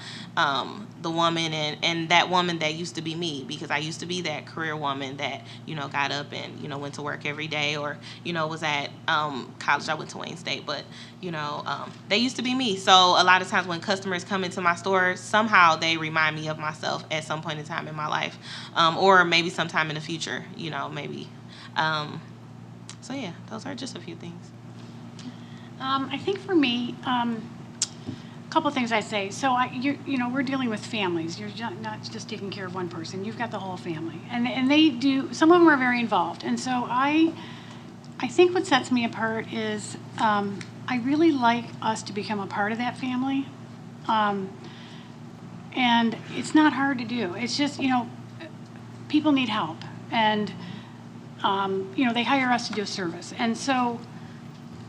the woman and that woman that used to be me, because I used to be that career woman that got up and went to work every day, or was at college. I went to Wayne State, but they used to be me. So a lot of times when customers come into my store, somehow they remind me of myself at some point in time in my life, or maybe sometime in the future, maybe. So yeah, those are just a few things. I think for me, a couple things I say. So we're dealing with families. You're not just taking care of one person. You've got the whole family, and they do. Some of them are very involved, and so I think what sets me apart is I really like us to become a part of that family, and it's not hard to do. It's just people need help, and they hire us to do a service. And so,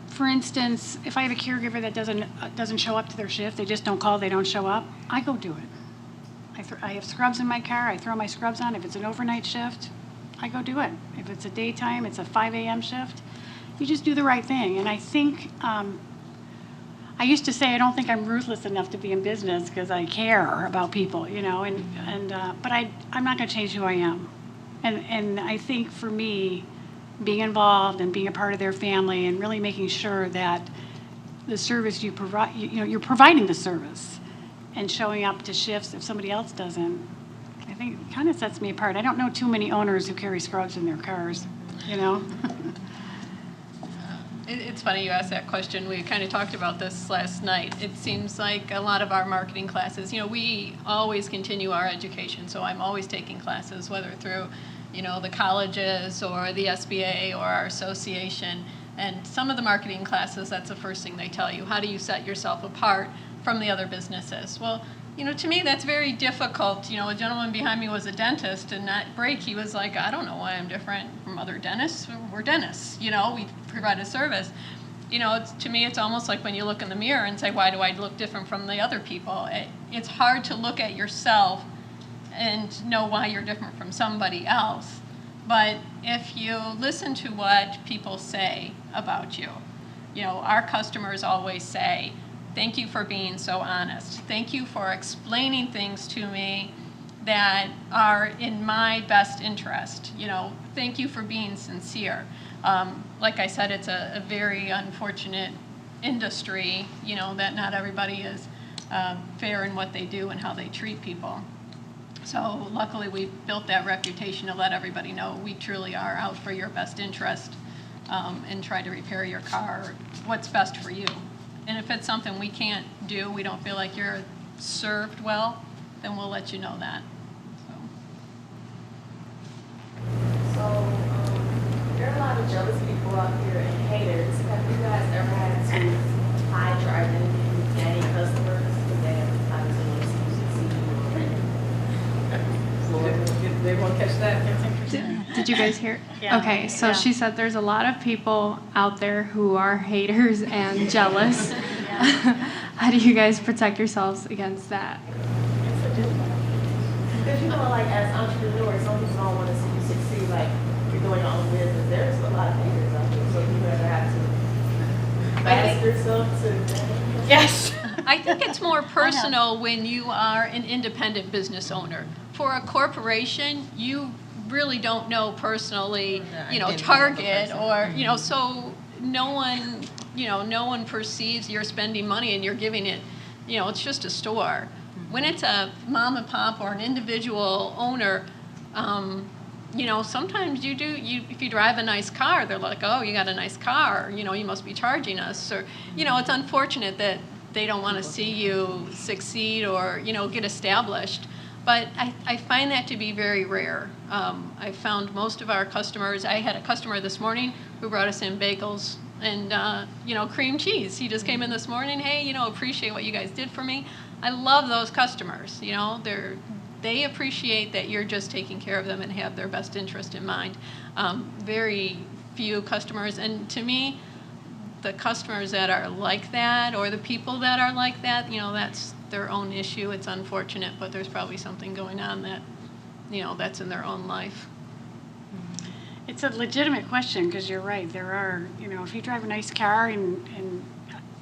for instance, if I have a caregiver that doesn't show up to their shift, they just don't call, they don't show up, I go do it. I have scrubs in my car, I throw my scrubs on. If it's an overnight shift, I go do it. If it's a daytime, it's a 5 a.m. shift, you just do the right thing. And I think, I used to say I don't think I'm ruthless enough to be in business because I care about people, but I'm not going to change who I am. And I think for me, being involved and being a part of their family and really making sure that the service you provide, you're providing the service and showing up to shifts if somebody else doesn't, I think it kind of sets me apart. I don't know too many owners who carry scrubs in their cars, It's funny you asked that question. We kind of talked about this last night. It seems like a lot of our marketing classes, we always continue our education. So I'm always taking classes, whether through, the colleges or the SBA or our association. And some of the marketing classes, that's the first thing they tell you. How do you set yourself apart from the other businesses? Well, to me, that's very difficult. A gentleman behind me was a dentist, and that break, he was like, I don't know why I'm different from other dentists. We're dentists, we provide a service. To me, it's almost like when you look in the mirror and say, why do I look different from the other people? It's hard to look at yourself and know why you're different from somebody else. But if you listen to what people say about you, our customers always say, thank you for being so honest. Thank you for explaining things to me that are in my best interest. Thank you for being sincere. Like I said, it's a very unfortunate industry, that not everybody is fair in what they do and how they treat people. So luckily we've built that reputation to let everybody know we truly are out for your best interest and try to repair your car, what's best for you. And if it's something we can't do, we don't feel like you're served well, then we'll let you know that. So, there are a lot of jealous people out here and haters. Have you guys ever had to hide your identity and gain customers because they obviously want to see you succeed? They won't catch that. Did you guys hear? Yeah. Okay, so Yeah. she said there's a lot of people out there who are haters and jealous. How do you guys protect yourselves against that? Because like as entrepreneurs, some people don't want to see you succeed. Like you're doing your own business. There's a lot of haters out there, so you better have to ask yourself to. Yes. I think it's more personal when you are an independent business owner. For a corporation, you really don't know personally, Target or, so no one perceives you're spending money and you're giving it, it's just a store. When it's a mom and pop or an individual owner, sometimes if you drive a nice car, they're like, oh, you got a nice car, you must be charging us. Or, it's unfortunate that they don't want to see you succeed or, get established. But I find that to be very rare. I found most of our customers, I had a customer this morning who brought us in bagels and, cream cheese. He just came in this morning, hey, appreciate what you guys did for me. I love those customers, they appreciate that you're just taking care of them and have their best interest in mind. Very few customers, and to me, the customers that are like that or the people that are like that, that's their own issue. It's unfortunate, but there's probably something going on that, that's in their own life. It's a legitimate question because you're right. There are, if you drive a nice car and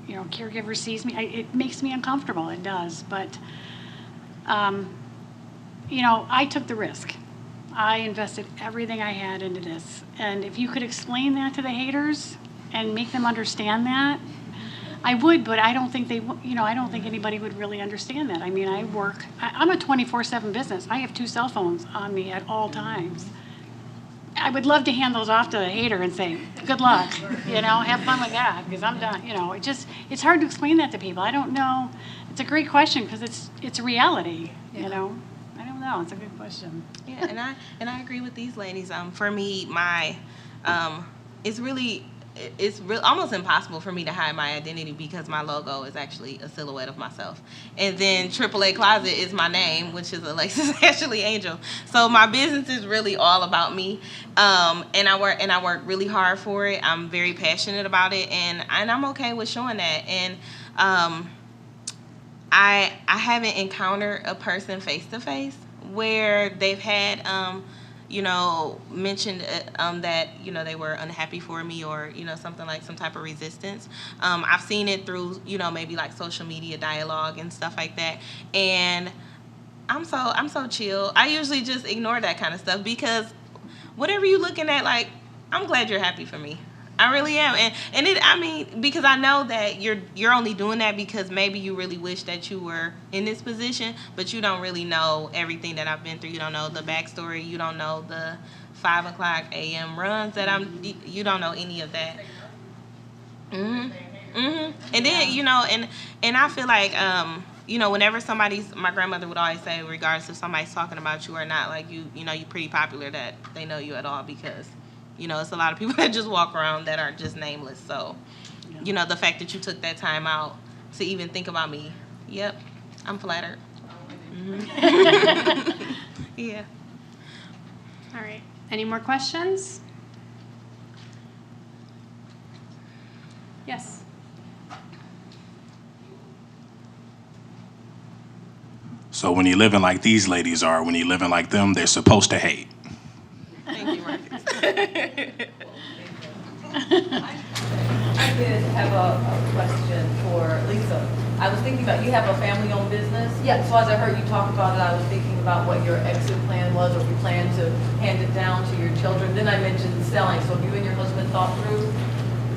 caregiver sees me, it makes me uncomfortable. It does. But, I took the risk. I invested everything I had into this. And if you could explain that to the haters and make them understand that, I would, but I don't think I don't think anybody would really understand that. I mean, I'm a 24/7 business. I have 2 cell phones on me at all times. I would love to hand those off to a hater and say, good luck, have fun with that, because I'm done. It's hard to explain that to people. I don't know. It's a great question because it's a reality, I don't know. It's a good question. Yeah, and I agree with these ladies. For me, it's really almost impossible for me to hide my identity because my logo is actually a silhouette of myself. And then AAA Closet is my name, which is Alexis Ashley Angel. So my business is really all about me. And I work really hard for it. I'm very passionate about it, and I'm okay with showing that. And I haven't encountered a person face to face where they've had mentioned that they were unhappy for me or something like some type of resistance. I've seen it through maybe like social media dialogue and stuff like that, and I'm so chill. I usually just ignore that kind of stuff because whatever you're looking at, like, I'm glad you're happy for me. I really am, because I know that you're only doing that because maybe you really wish that you were in this position, but you don't really know everything that I've been through. You don't know the backstory. You don't know the 5 o'clock a.m. runs that you don't know any of that. And then and I feel like whenever my grandmother would always say, regardless if somebody's talking about you or not, like you're pretty popular, that they know you at all because You know, it's a lot of people that just walk around that are just nameless. So, you know, the fact that you took that time out to even think about me, yep, I'm flattered. Mm-hmm. Yeah. All right. Any more questions? Yes. So when you're living like these ladies are, when you're living like them, they're supposed to hate. Thank you, Marcus. I did have a question for Lisa. I was thinking about, you have a family-owned business? Yes. So as I heard you talk about it, I was thinking about what your exit plan was, or if you plan to hand it down to your children. Then I mentioned selling, so have you and your husband thought through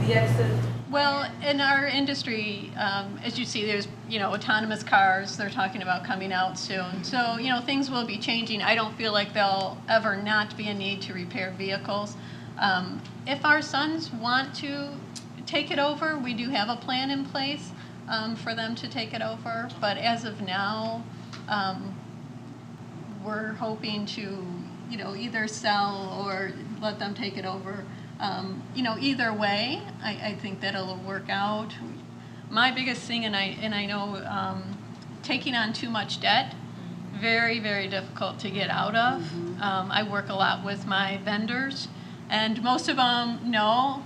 the exit? Well, in our industry, as you see, there's, autonomous cars, they're talking about coming out soon. So, things will be changing. I don't feel like there'll ever not be a need to repair vehicles. If our sons want to take it over, we do have a plan in place for them to take it over. But as of now, we're hoping to, either sell or let them take it over. Either way, I think that it'll work out. My biggest thing, and I know taking on too much debt, very, very difficult to get out of. I work a lot with my vendors, and most of them know,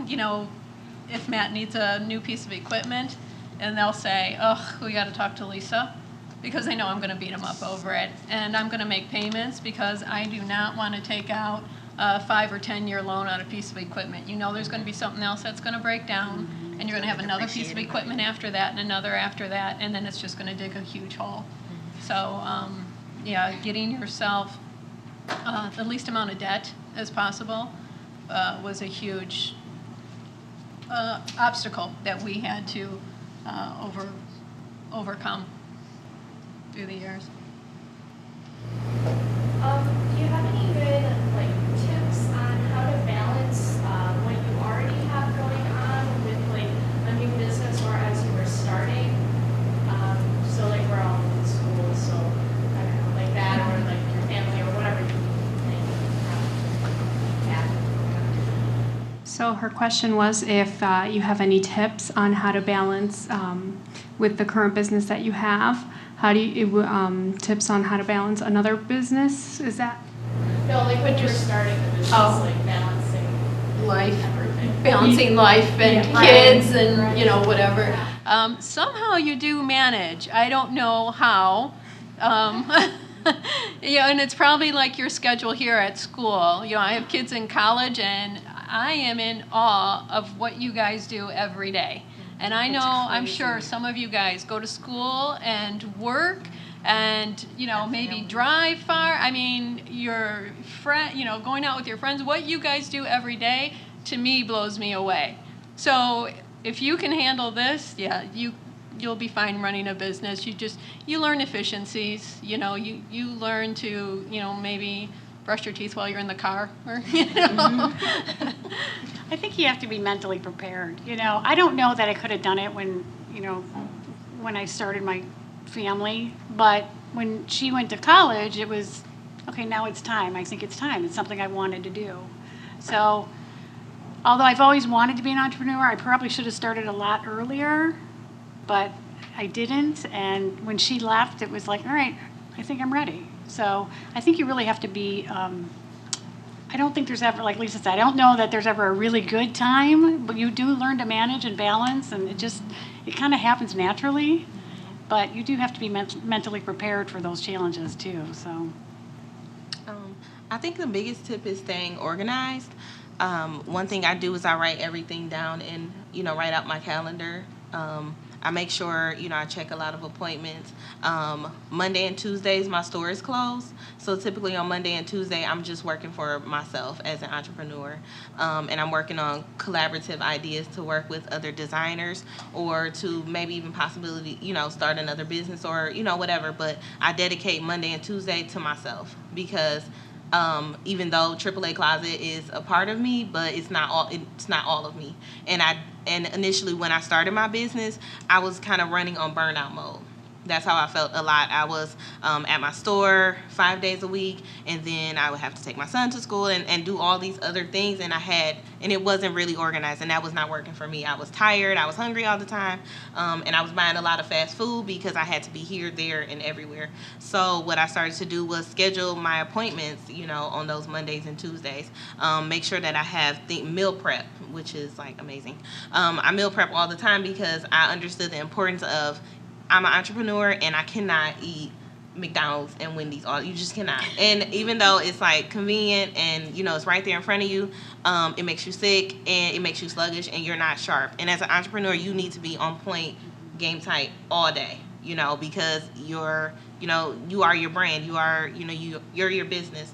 if Matt needs a new piece of equipment, and they'll say, oh, we got to talk to Lisa, because they know I'm going to beat them up over it. And I'm going to make payments because I do not want to take out a 5 or 10 year loan on a piece of equipment. There's going to be something else that's going to break down, and you're going to have another piece of equipment after that, and another after that, and then it's just going to dig a huge hole. So, getting yourself the least amount of debt as possible was a huge obstacle that we had to overcome through the years. Do you have any good tips on how to balance what you already have going on with a new business, or as you were starting? So we're all in school, so I don't know, like that, or your family, or whatever you think. So her question was if you have any tips on how to balance with the current business that you have. How do you tips on how to balance another business? Is that? No, when you're starting the business, balancing Life, everything. balancing life and Yeah. kids and Right. whatever. Somehow you do manage. I don't know how. And it's probably like your schedule here at school. I have kids in college, and I am in awe of what you guys do every day. And I know, I'm sure some of you guys go to school and work and, maybe drive far. I mean, your friend, going out with your friends, what you guys do every day, to me, blows me away. So if you can handle this, you'll be fine running a business. You learn efficiencies, you learn to, maybe brush your teeth while you're in the car, or, I think you have to be mentally prepared. I don't know that I could have done it when I started my family, but when she went to college, it was, okay, now it's time. I think it's time. It's something I wanted to do. So, although I've always wanted to be an entrepreneur, I probably should have started a lot earlier, but I didn't. And when she left, it was like, all right, I think I'm ready. So I think you really have to be, I don't think there's ever, like Lisa said, I don't know that there's ever a really good time, but you do learn to manage and balance, and it kind of happens naturally. But you do have to be mentally prepared for those challenges too. So, I think the biggest tip is staying organized. One thing I do is I write everything down and write out my calendar. I make sure I check a lot of appointments. Monday and Tuesdays my store is closed, so typically on Monday and Tuesday I'm just working for myself as an entrepreneur, and I'm working on collaborative ideas to work with other designers, or to maybe even possibility start another business, or whatever. But I dedicate Monday and Tuesday to myself, because even though AAA Closet is a part of me, but it's not all of me. And initially when I started my business, I was kind of running on burnout mode. That's how I felt a lot. I was at my store 5 days a week, and then I would have to take my son to school and do all these other things, and it wasn't really organized, and that was not working for me. I was tired, I was hungry all the time, and I was buying a lot of fast food because I had to be here, there, and everywhere. So what I started to do was schedule my appointments, on those Mondays and Tuesdays. Make sure that I have meal prep, which is like amazing. I meal prep all the time because I understood the importance of, I'm an entrepreneur and I cannot eat McDonald's and Wendy's. You just cannot. And even though it's like convenient and it's right there in front of you, it makes you sick and it makes you sluggish and you're not sharp. And as an entrepreneur, you need to be on point, game tight all day. Because you are your brand. You are you're your business.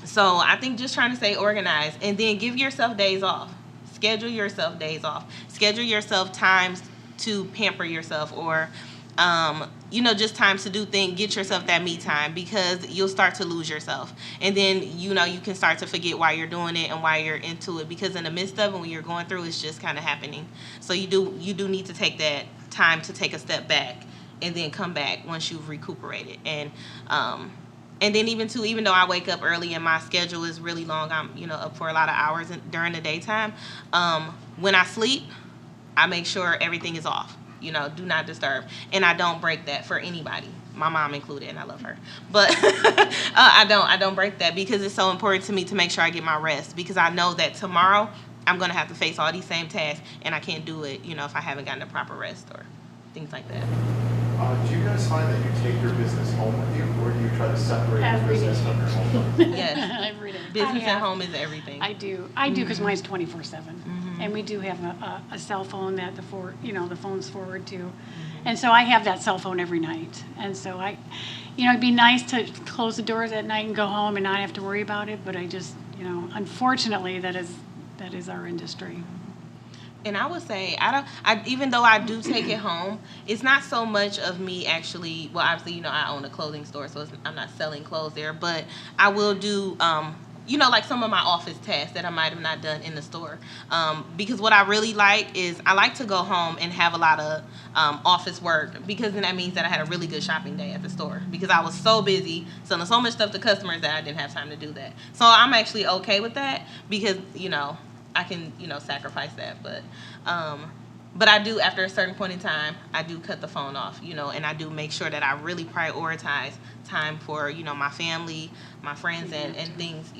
So I think just trying to stay organized and then give yourself days off. Schedule yourself days off. Schedule yourself times to pamper yourself, or just times to do things. Get yourself that me time, because you'll start to lose yourself, and then you can start to forget why you're doing it and why you're into it, because in the midst of it, when you're going through, it's just kind of happening. So you do need to take that time to take a step back and then come back once you've recuperated. And then even though I wake up early and my schedule is really long, I'm up for a lot of hours during the daytime. When I sleep, I make sure everything is off. Do not disturb. And I don't break that for anybody, my mom included, and I love her. But I don't break that, because it's so important to me to make sure I get my rest, because I know that tomorrow I'm going to have to face all these same tasks, and I can't do it, if I haven't gotten a proper rest or things like that. Do you guys find that you take your business home with you, or do you try to separate your business from your home? Yes. Every day. Business at home is everything. I do because mine's 24/7, and we do have a cell phone that the phone's forward to, and so I have that cell phone every night, and so it'd be nice to close the doors at night and go home and not have to worry about it, but I just unfortunately that is our industry. And I would say, even though I do take it home, it's not so much of me actually, well, obviously, I own a clothing store, so I'm not selling clothes there, but I will do, like some of my office tasks that I might have not done in the store. Because what I really like is I like to go home and have a lot of office work, because then that means that I had a really good shopping day at the store, because I was so busy selling so much stuff to customers that I didn't have time to do that. So I'm actually okay with that, because, I can, sacrifice that, but I do, after a certain point in time, I do cut the phone off, and I do make sure that I really prioritize time for, my family, my friends, and things,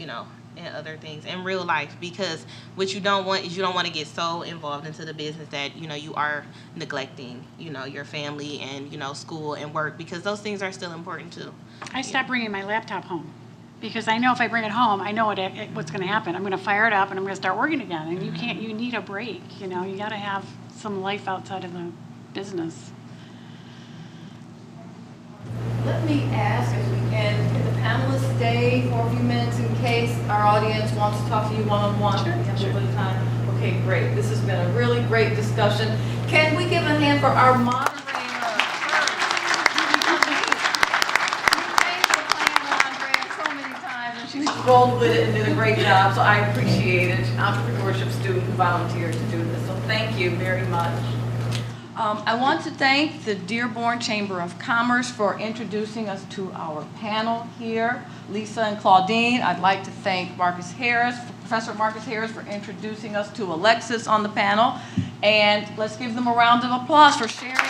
and other things in real life, because what you don't want is you don't want to get so involved into the business that, you are neglecting, your family and, school and work, because those things are still important too. I stopped bringing my laptop home, because I know if I bring it home, I know what's going to happen. I'm going to fire it up and I'm going to start working again. And you need a break. You got to have some life outside of the business. Let me ask, as we end, can the panelists stay for a few minutes in case our audience wants to talk to you one-on-one? Sure. We have a little bit of time. Okay, great. This has been a really great discussion. Can we give a hand for our moderator? She's rolled with it and did a great job, so I appreciate it. Entrepreneurship student who volunteered to do this, so thank you very much. I want to thank the Dearborn Chamber of Commerce for introducing us to our panel here, Lisa and Claudine. I'd like to thank Professor Marcus Harris, for introducing us to Alexis on the panel. And let's give them a round of applause for sharing.